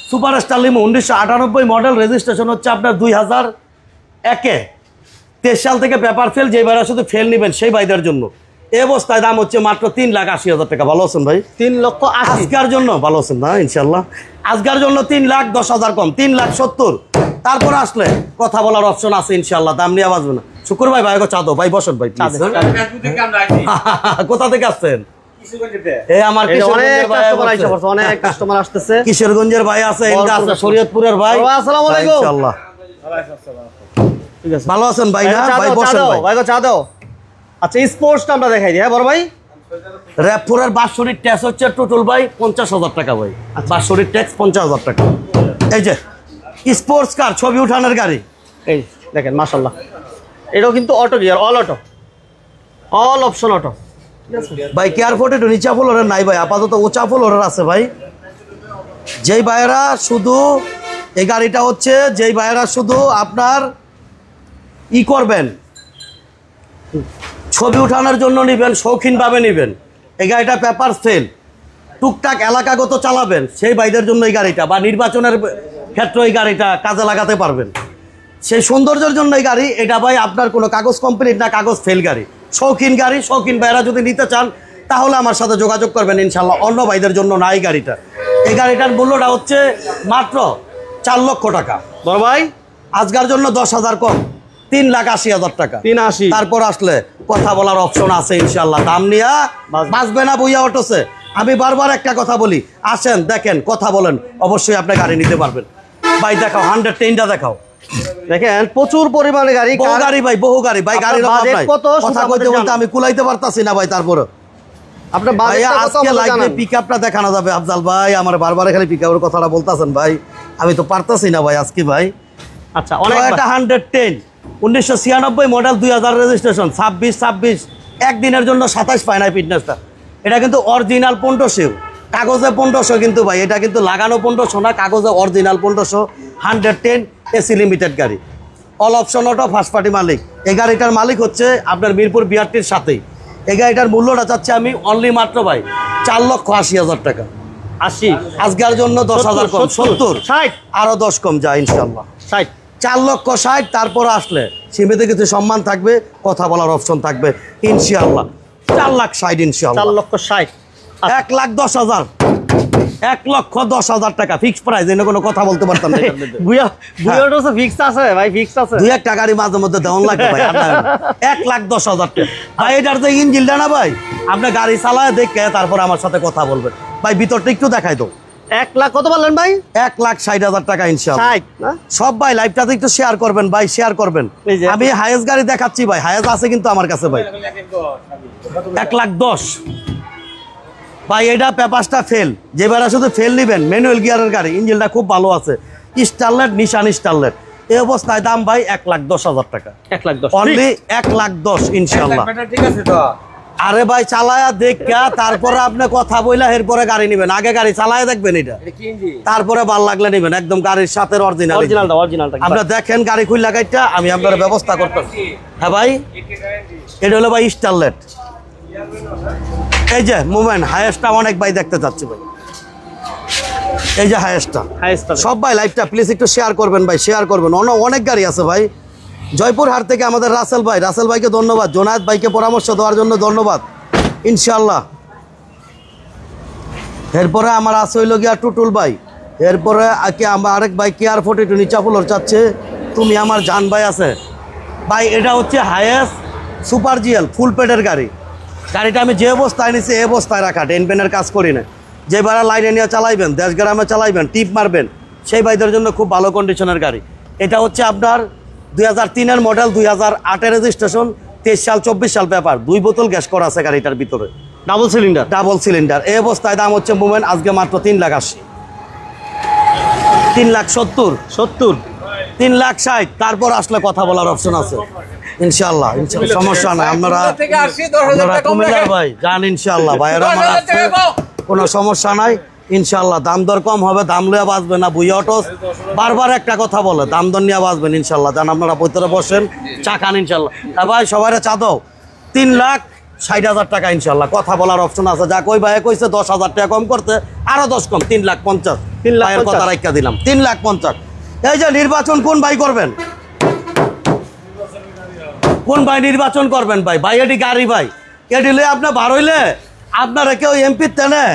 Speaker 2: super star limo 1998 model, registration হচ্ছে আপনার 2001-এ। 23 সাল থেকে পেপার ফেল, যে ভাইরা শুধু ফেল নেবেন সেই ভাইদের জন্য এই অবস্থায় দাম হচ্ছে মাত্র 3,80,000 টাকা। ভালো আছেন ভাই?
Speaker 1: 3,80,000
Speaker 2: আজকের জন্য ভালো আছেন না ইনশাল্লাহ? আজকের জন্য 3,10,000 কম, 3,70,000। তারপর আসলে কথা বলার অপশন আছে ইনশাল্লাহ, দাম নিয়ে বাজবে না। শুক্র ভাই, ভাই চা দাও ভাই, বসেন ভাই। কোথা থেকে আসছেন? আমার
Speaker 1: অনেক কাস্টমার আসতেছে।
Speaker 2: কিশোরগঞ্জের ভাই আছে, শরীয়তপুরের ভাই।
Speaker 1: আসসালামু আলাইকুম।
Speaker 2: ইনশাআল্লাহ
Speaker 1: ঠিক আছে,
Speaker 2: ভালো আছেন ভাই? না ভাই বসেন ভাই,
Speaker 1: চা দাও। আচ্ছা, স্পোর্টসটা আমরা দেখাই দিই, হ্যাঁ বড় ভাই।
Speaker 2: র‍্যাপ4-এর বাৎসরিক ট্যাক্স হচ্ছে টোটাল ভাই 50,000 টাকা ভাই। বাৎসরিক ট্যাক্স 50,000 টাকা। এই যে স্পোর্টস কার ছবি উঠানোর গাড়ি,
Speaker 1: এই দেখেন মাশাআল্লাহ, এটাও কিন্তু auto gear, all auto, all option auto.
Speaker 2: ভাই কেয়ারফোর্টে একটু নিচা ফ্লোরের নাই ভাই, আপাতত উঁচা ফ্লোরের আছে ভাই। যেই ভাইয়েরা শুধু এই গাড়িটা হচ্ছে, যেই ভাইয়েরা শুধু আপনার ই করবেন, ছবি উঠানোর জন্য নেবেন, শৌখিনভাবে নেবেন, এই গাড়িটা পেপার ফেল, টুকটাক এলাকাগত চালাবেন, সেই ভাইদের জন্য এই গাড়িটা, বা নির্বাচনের ক্ষেত্রে এই গাড়িটা কাজে লাগাতে পারবেন, সেই সৌন্দর্যের জন্য এই গাড়ি। এটা ভাই আপনার কোনো কাগজ কমপ্লিট না, কাগজ ফেল গাড়ি, শৌখিন গাড়ি। শৌখিন ভাইরা যদি নিতে চান তাহলে আমার সাথে যোগাযোগ করবেন ইনশাল্লাহ, অন্য ভাইদের জন্য না এই গাড়িটা। এই গাড়িটার মূল্যটা হচ্ছে মাত্র 4 লক্ষ টাকা।
Speaker 1: বড় ভাই
Speaker 2: আজকের জন্য 10,000 কম, 3,80,000 টাকা।
Speaker 1: 380।
Speaker 2: তারপর আসলে কথা বলার অপশন আছে ইনশাল্লাহ, দাম নিয়ে বাঁচবে না বুইয়া অটোসে। আমি বারবার একটা কথা বলি, আসেন দেখেন কথা বলেন, অবশ্যই আপনি গাড়ি নিতে পারবেন ভাই। দেখাও 110টা দেখাও,
Speaker 1: দেখেন প্রচুর পরিমাণে গাড়ি,
Speaker 2: বহু গাড়ি ভাই, বহু গাড়ি ভাই। গাড়ির অভাব নাই, কথা কইতে বলতে আমি কুলাইতে পারতাছি না ভাই। তারপরে
Speaker 1: আপনার
Speaker 2: আজকে লাইভে পিকআপটা দেখানো যাবে আফজাল ভাই, আমার বারবার খালি পিকআপের কথাটা বলতাছেন ভাই, আমি তো পারতাছি না ভাই আজকে ভাই।
Speaker 1: আচ্ছা, অনেক
Speaker 2: 110 1996 মডেল, 2000 রেজিস্ট্রেশন, 26 একদিনের জন্য 27 পায় না ফিটনেসটা। এটা কিন্তু অরিজিনাল 1500, কাগজে 1500 কিন্তু ভাই, এটা কিন্তু লাগানো 1500 না, কাগজে অরিজিনাল 1500। 110 এসি লিমিটেড গাড়ি, all option auto, first party মালিক। এই গাড়িটার মালিক হচ্ছে আপনার মিরপুর বিআরটির সাথেই। এই গাড়িটার মূল্যটা চাচ্ছে আমি অনলি মাত্র ভাই 4,80,000 টাকা।
Speaker 1: 80,
Speaker 2: আজকের জন্য 10,000 কম, 70,
Speaker 1: 60,
Speaker 2: আরো 10 কম যায় ইনশাল্লাহ,
Speaker 1: 60,
Speaker 2: 4,60,000। তারপর আসলে সীমিত কিছু সম্মান থাকবে, কথা বলার অপশন থাকবে ইনশাআল্লাহ। 4,60,000 ইনশাআল্লাহ,
Speaker 1: 4,60,000,
Speaker 2: 1,10,000, 1,10,000 টাকা ফিক্স প্রাইস। এনে কোনো কথা বলতে পারতাম না।
Speaker 1: বুইয়া অটোসে ফিক্সড আছে ভাই, ফিক্সড আছে।
Speaker 2: 2-1 টাকারই মাঝে মধ্যে দেওয়ান লাগবে ভাই। 1,10,000 টাকা ভাই। এটার যে ইঞ্জিনটা না ভাই, আপনি গাড়ি চালায় দেখে তারপর আমার সাথে কথা বলবেন ভাই। ভিতরটা একটু দেখাই দাও।
Speaker 1: 1 লাখ কত বললেন ভাই?
Speaker 2: 1,60,000 টাকা ইনশাআল্লাহ।
Speaker 1: 60 না?
Speaker 2: সব ভাই লাইভটাতে একটু শেয়ার করবেন ভাই, শেয়ার করবেন। আমি হায়েস্ট গাড়ি দেখাচ্ছি ভাই, হায়েস্ট আছে কিন্তু আমার কাছে ভাই। 1,10,000 ভাই। এটা পেপারসটা ফেল, যে বেলা শুধু ফেল নেবেন, ম্যানুয়াল গিয়ারের গাড়ি, ইঞ্জিনটা খুব ভালো আছে, স্টারলেট, নিশান স্টারলেট। এই অবস্থায় দাম ভাই 1,10,000 টাকা,
Speaker 1: 1,10,000
Speaker 2: অনলি 1,10,000 ইনশাআল্লাহ।
Speaker 4: ঠিক আছে তো?
Speaker 2: আরে ভাই চালায়া দেখা তারপরে আপনি কথা বইলা এরপরে গাড়ি নেবেন, আগে গাড়ি চালায়া দেখবেন এটা, তারপরে ভাল লাগলে নেবেন। একদম গাড়ির সাথে অরিজিনালটা আমরা দেখেন, গাড়ি খুললা গাড়িটা আমি আপনার ব্যবস্থা করতেছি। হ্যাঁ ভাই, এটা হলো ভাই স্টারলেট। এই যে মুভমেন্ট হায়েস্টটা অনেক ভাই দেখতে চাচ্ছি ভাই, এই যে হায়েস্টটা। সব ভাই লাইভটা প্লিজ একটু শেয়ার করবেন ভাই, শেয়ার করবেন। অনেক গাড়ি আছে ভাই। জয়পুরহাট থেকে আমাদের রাসেল ভাইকে ধন্যবাদ, জোনায়েদ ভাইকে পরামর্শ দেওয়ার জন্য ধন্যবাদ ইনশাআল্লাহ। এরপরে আমার আছে হইল গিয়া টুটুল ভাই, এরপরে আমার আরেক ভাই কেয়ারফোর্ট একটু নিচা ফুলোর চাচ্ছে, তুমি আমার জান ভাই আছে ভাই। এটা হচ্ছে হায়েস্ট সুপার জিএল ফুল পেডের গাড়ি। গাড়িটা আমি যে অবস্থায় নিছি এই অবস্থায় রাখা, টেন পেনের কাজ করি না। যে বেড়া লাইনে নিয়ে চালাইবেন, দেশ গ্রামে চালাইবেন, টিপ মারবেন, সেই ভাইদের জন্য খুব ভালো কন্ডিশনের গাড়ি। এটা হচ্ছে আপনার 2003-এর মডেল, 2008-এর রেজিস্ট্রেশন, 23 সাল 24 সাল পেপার, 2 বোতল গ্যাস করা আছে গাড়িটার ভিতরে,
Speaker 1: ডাবল সিলিন্ডার।
Speaker 2: Double cylinder. এই অবস্থায় দাম হচ্ছে মোমেন্ট আজকে মাত্র 3,80,000, 3,70,000, 3,60,000। তারপর আসলে কথা বলার অপশন আছে ইনশাআল্লাহ, সমস্যা নাই। আপনারা কুমিল্লার ভাই যান ইনশাআল্লাহ, ভাইয়েরা আমার আছে, কোনো সমস্যা নাই ইনশাআল্লাহ। দাম দর কম হবে, দাম লইয়া বাঁচবে না। বুইয়া অটোস বারবার একটা কথা বলে, দাম দর নিয়ে বাঁচবেন ইনশাআল্লাহ। যান আপনারা ভিতরে বসেন, চা খান ইনশাআল্লাহ। ভাই সবাই চা দাও, 3,60,000 টাকা ইনশাআল্লাহ। কথা বলার অপশন আছে। যা কই ভাই কইছে 10,000 টাকা কম করতে, আরো 10 কম, 3,50,000। 3,00,000 কথা রাখা দিলাম, 3,50,000। এই যে নির্বাচন কোন ভাই করবেন, কোন ভাই নির্বাচন করবেন ভাই? ভাই এটি গাড়ি ভাই, এটি লয়ে আপনার বার হইলে আপনারা কেউ এমপির তেনে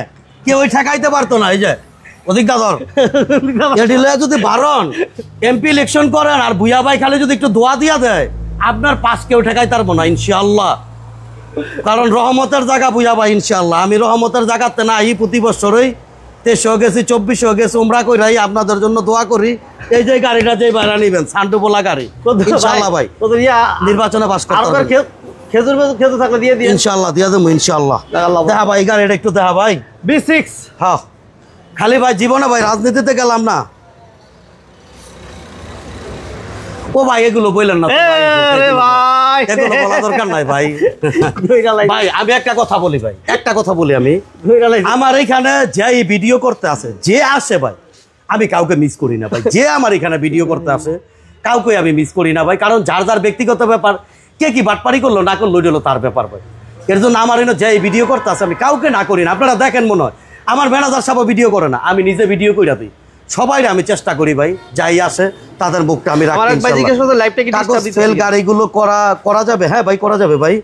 Speaker 2: কেউ ঠেকাইতে পারতো না। এই যে অধিক দাদর এটি লয়ে যদি বারণ এমপি ইলেকশন করেন আর ভুয়া ভাই খালি যদি একটু দোয়া দিয়া দেয়, আপনার পাশ কেউ ঠেকাইতে পারবো না ইনশাআল্লাহ। কারণ রহমতের জায়গা ভুয়া ভাই ইনশাআল্লাহ। আমি রহমতের জায়গাতে না, এই প্রতি বছরই 23 গেছি, 24 গেছি, উমরা কইরাই আপনাদের জন্য দোয়া করি। এই যে গাড়িটা যে ভাড়া নিবেন সান্ডুপোলা গাড়ি ইনশাআল্লাহ ভাই, নির্বাচনে পাস করতে হবে।
Speaker 1: খেজুর থাকলে দিয়ে দিন
Speaker 2: ইনশাআল্লাহ, দিয়ে দেবো ইনশাআল্লাহ। দেখা ভাই গাড়িটা একটু দেখা ভাই,
Speaker 1: B6।
Speaker 2: হ্যাঁ খালি ভাই জীবনে ভাই রাজনীতিতে গেলাম না। ও ভাই এগুলো বললেন না তো ভাই,
Speaker 1: ভাই
Speaker 2: এগুলো বলা দরকার নাই ভাই। ভাই আমি একটা কথা বলি ভাই, একটা কথা বলি আমি, আমার এখানে যে ভিডিও করতে আসে, যে আসে ভাই, আমি কাউকে মিস করি না ভাই। যে আমার এখানে ভিডিও করতে আসে কাউকে আমি মিস করি না ভাই। কারণ যার যার ব্যক্তিগত ব্যাপার, কে কি বাটপারি করলো না করলো এটা হলো তার ব্যাপার ভাই। এর জন্য আমার এখানে যে ভিডিও করতে আসে আমি কাউকে না করি না। আপনারা দেখেন মনে হয় আমার ম্যানেজার সাহেব ভিডিও করে না, আমি নিজে ভিডিও কইরা দিই। সবাই আমি চেষ্টা করি ভাই, যাই আসে তাদের মুখটা আমি রাখি। সেল গাড়িগুলো করা যাবে? হ্যাঁ ভাই করা যাবে ভাই।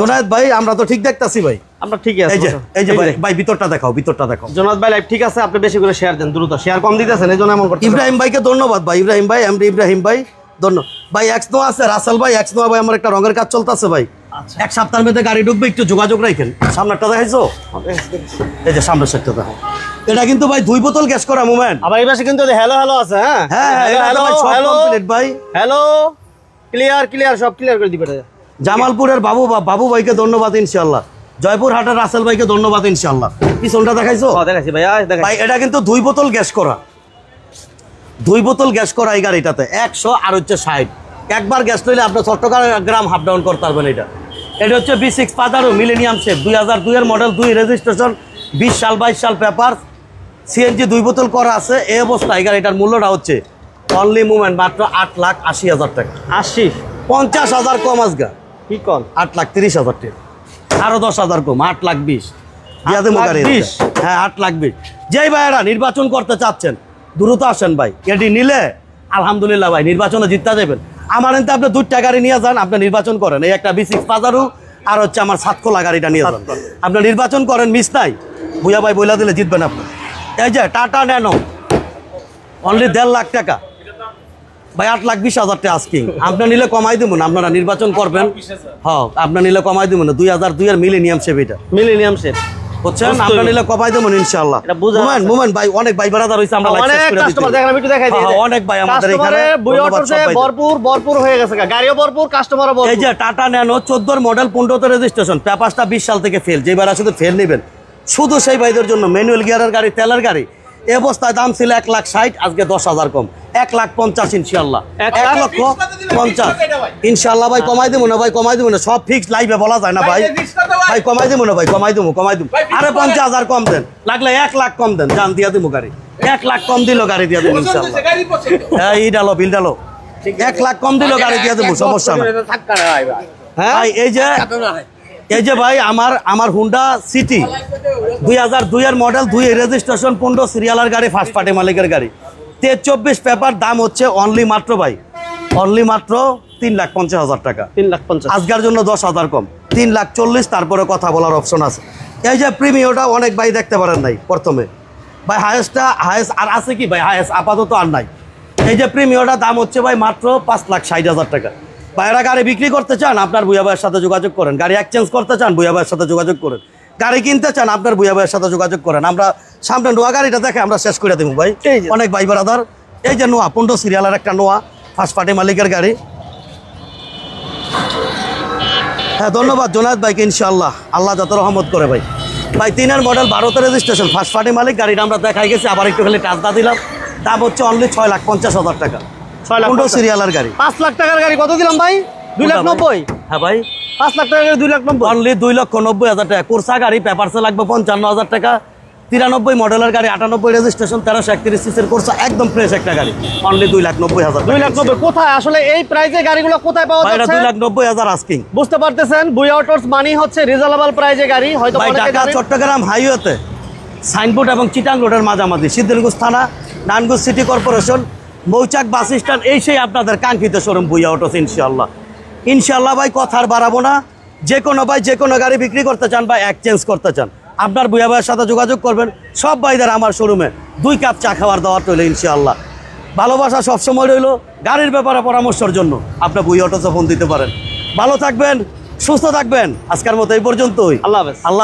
Speaker 2: জোনায়েদ ভাই আমরা তো ঠিক দেখতাছি ভাই,
Speaker 1: আমরা ঠিকই আছি।
Speaker 2: এই যে ভাই ভিতরটা দেখাও, ভিতরটা দেখাও।
Speaker 1: জোনায়েদ ভাই লাইভ ঠিক আছে, আপনি বেশি করে শেয়ার দেন, দ্রুত শেয়ার কম দিতেছেন এই জন্য এমন করতেছেন।
Speaker 2: ইব্রাহিম ভাইকে ধন্যবাদ ভাই, ইব্রাহিম ভাই, এমডি ইব্রাহিম ভাই ধন্যবাদ ভাই। এক্সনো আছে রাসেল ভাই, এক্সনো ভাই আমার একটা রঙের কাজ চলতেছে ভাই, এক সপ্তাহের মধ্যে গাড়ি ঢুকবে, একটু যোগাযোগ রাখেন। সামনেরটা দেখাইছো, এই যে সামনের সেটটা দেখো। এটা কিন্তু ভাই 2 বোতল গ্যাস করা মোমেন্ট।
Speaker 1: আবার এই পাশে কিন্তু হ্যালো হ্যালো আছে। হ্যাঁ
Speaker 2: হ্যালো কমপ্লিট ভাই,
Speaker 1: হ্যালো ক্লিয়ার সব ক্লিয়ার করে দিবে।
Speaker 2: জামালপুরের বাবু ভাইকে ধন্যবাদ ইনশাআল্লাহ। জয়পুর হাটের রাসেল ভাইকে ধন্যবাদ ইনশাআল্লাহ। পিছনটা দেখাইছো?
Speaker 1: দেখাইছি ভাই,
Speaker 2: ভাই এটা কিন্তু 2 বোতল গ্যাস করা, 2 বোতল গ্যাস করা এই গাড়িটাতে 100 আর হচ্ছে 60। একবার গ্যাস লইলে আপনি চট্টগ্রাম হাফ ডাউন করতে পারবেন। এটা হচ্ছে B6 পাজারো মিলেনিয়াম শেপ, 2002-এর মডেল, 2 রেজিস্ট্রেশন, 20 সাল 22 সাল পেপার, সিএনজি 2 বোতল করা আছে। এই অবস্থায় গাড়িটার মূল্যটা হচ্ছে অনলি মুভমেন্ট মাত্র 8,80,000 টাকা।
Speaker 1: 80
Speaker 2: 50,000 কম আজগা,
Speaker 1: কি কম?
Speaker 2: 8,30,000 টাকা, আরো 10,000 কম, 8,20,000 দিয়া দেবো গাড়ি। হ্যাঁ 8,20,000। যেই ভাইয়েরা নির্বাচন করতে চাচ্ছেন দ্রুত আসেন ভাই, এটি নিলে আলহামদুলিল্লাহ ভাই নির্বাচনে জিততে যাবেন। আমার এতে আপনি 2টা গাড়ি নিয়ে যান, আপনি নির্বাচন করেন। এই একটা B6 পাজারো আর হচ্ছে আমার সাতখোলা গাড়িটা নিয়ে যান, আপনি নির্বাচন করেন, মিস নাই। ভুয়া ভাই বইলা দিলে জিতবেন আপনি। এই যে টাটা ন্যানো অনলি 1.5 লাখ টাকা ভাই, 8,20,000 টাকা আস্কিং। আপনি নিলে কমাই দেবো না, আপনারা নির্বাচন করবেন। হ্যাঁ আপনি নিলে কমাই দেবো না, 2002-এর মিলেনিয়াম শেপ, এটা
Speaker 1: মিলেনিয়াম শেপ
Speaker 2: বুঝছেন। আপনি নিলে কমাই দেবো ইনশাআল্লাহ। মোমেন্ট ভাই অনেক ভাই বারাদার হইছে, আমরা লাইভ শেষ করে দিতে। অনেক ভাই আমাদের এখানে
Speaker 1: ভরপুর হয়ে গেছে, গাড়িও ভরপুর, কাস্টমারও ভরপুর।
Speaker 2: এই যে টাটা ন্যানো 14 মডেল, 15তে রেজিস্ট্রেশন, পেপারটা 20 সাল থেকে ফেল। যেই ভাইরা শুধু ফেল নেবেন, শুধু সেই ভাইদের জন্য ম্যানুয়াল গিয়ারের গাড়ি, তেলের গাড়ি। এই অবস্থায় দাম ছিল 1,60,000, আজকে 10,000 কম, 1,50,000 ইনশাআল্লাহ, 1,50,000 ইনশাআল্লাহ ভাই। কমাই দেবো না ভাই, কমাই দেবো না, সব ফিক্স লাইভে বলা যায় না ভাই। ভাই কমাই দেবো না ভাই, কমাই দেবো। আরে 50,000 কম দেন, লাগলে 1 লাখ কম দেন, জান দিয়া দেবো গাড়ি। 1 লাখ কম দিল গাড়ি দিয়া দেবো ইনশাআল্লাহ। এই ডালো বিল ডালো, 1 লাখ কম দিল গাড়ি দিয়া দেবো, সমস্যা না ভাই। এই যে ভাই আমার হুন্ডা সিটি 2002-এর মডেল, 2 রেজিস্ট্রেশন, 15 সিরিয়ালের গাড়ি, ফার্স্ট পার্টি মালিকের গাড়ি, 23-24 পেপার, দাম হচ্ছে অনলি মাত্র ভাই, অনলি মাত্র 3,50,000 টাকা।
Speaker 1: 3,50,000
Speaker 2: আজকের জন্য 10,000 কম, 3,40,000। তারপরে কথা বলার অপশন আছে। এই যে প্রিমিয়টা অনেক ভাই দেখতে পারেন নাই প্রথমে ভাই, হায়েস্ট আর আছে কি ভাই? হায়েস্ট আপাতত আর নাই। এই যে প্রিমিয়টা দাম হচ্ছে ভাই মাত্র 5,60,000 টাকা। ভাইরা গাড়ি বিক্রি করতে চান, আপনার ভুয়া ভাইয়ের সাথে যোগাযোগ করেন। গাড়ি এক্সচেঞ্জ করতে চান, ভুয়া ভাইয়ের সাথে যোগাযোগ করেন। গাড়ি কিনতে চান আপনার বুয়া ভাইয়ের সাথে যোগাযোগ করেন। আমরা সামনে নোয়া গাড়িটা দেখে আমরা শেষ করে দেবো ভাই।
Speaker 1: এই যে।
Speaker 2: অনেক ভাই ব্রাদার, এই যে নোয়া 15 সিরিয়ালের একটা নোয়া, ফার্স্ট পার্টি মালিকের গাড়ি। হ্যাঁ ধন্যবাদ জোনায়েদ ভাইকে, ইনশাআল্লাহ আল্লাহ যত রহমত করে ভাই। ভাই 3-এর মডেল 12তে রেজিস্ট্রেশন, ফার্স্ট পার্টি মালিক, গাড়িটা আমরা দেখাই গেছি, আবার একটু খালি টাচ দিলাম। দাম হচ্ছে অনলি 6,50,000 টাকা। 15 সিরিয়ালের গাড়ি।
Speaker 1: 5 লাখ টাকার গাড়ি কত দিলাম ভাই? 2,90,000।
Speaker 2: হ্যাঁ ভাই
Speaker 1: 5 লাখ টাকার গাড়ি 2,90,000।
Speaker 2: অনলি 2,90,000 টাকা। কোর্সা গাড়ি, পেপারসে লাগবে 55,000 টাকা। 93 মডেলের গাড়ি, 98 রেজিস্ট্রেশন, 1331 সিসির কোর্সা, একদম ফ্রেশ একটা গাড়ি, অনলি 2,90,000 টাকা।
Speaker 1: 2,90,000 কোথায় আসলে এই প্রাইজে গাড়িগুলো কোথায় পাওয়া
Speaker 2: ভাই এটা
Speaker 1: যাচ্ছে?
Speaker 2: 2,90,000 আস্কিং।
Speaker 1: বুঝতে পারতেছেন, বুয়া অটোস মানি হচ্ছে রিজনেবল প্রাইজে গাড়ি। হয়তো
Speaker 2: ভাই
Speaker 1: অনেকে
Speaker 2: ঢাকা
Speaker 1: জানেন।
Speaker 2: চট্টগ্রাম হাইওয়েতে সাইনবোর্ড এবং চিটাং রোডের মাঝামাঝি, সিদ্ধিরগঞ্জ থানা, নারায়ণগঞ্জ সিটি কর্পোরেশন, মৌচাক বাস স্ট্যান্ড, এই সেই আপনাদের কাঙ্ক্ষিত শোরুম বুয়া অটোস। ইনশাআল্লাহ ইনশাআল্লাহ ভাই কথা আর বাড়াবো না। যে কোনো ভাই যে কোনো গাড়ি বিক্রি করতে চান বা এক্সচেঞ্জ করতে চান, আপনার বুয়া ভাইয়ের সাথে যোগাযোগ করবেন। সব ভাইদের আমার শোরুমে 2 কাপ চা খাওয়ার দাওয়াত রইল ইনশাআল্লাহ। ভালোবাসা সবসময় রইল। গাড়ির ব্যাপারে পরামর্শের জন্য আপনার বুয়া অটোসে ফোন দিতে পারেন। ভালো থাকবেন, সুস্থ থাকবেন। আজকের মতো এই পর্যন্তই।
Speaker 1: আল্লাহ হাফেজ।
Speaker 2: আল্লাহ।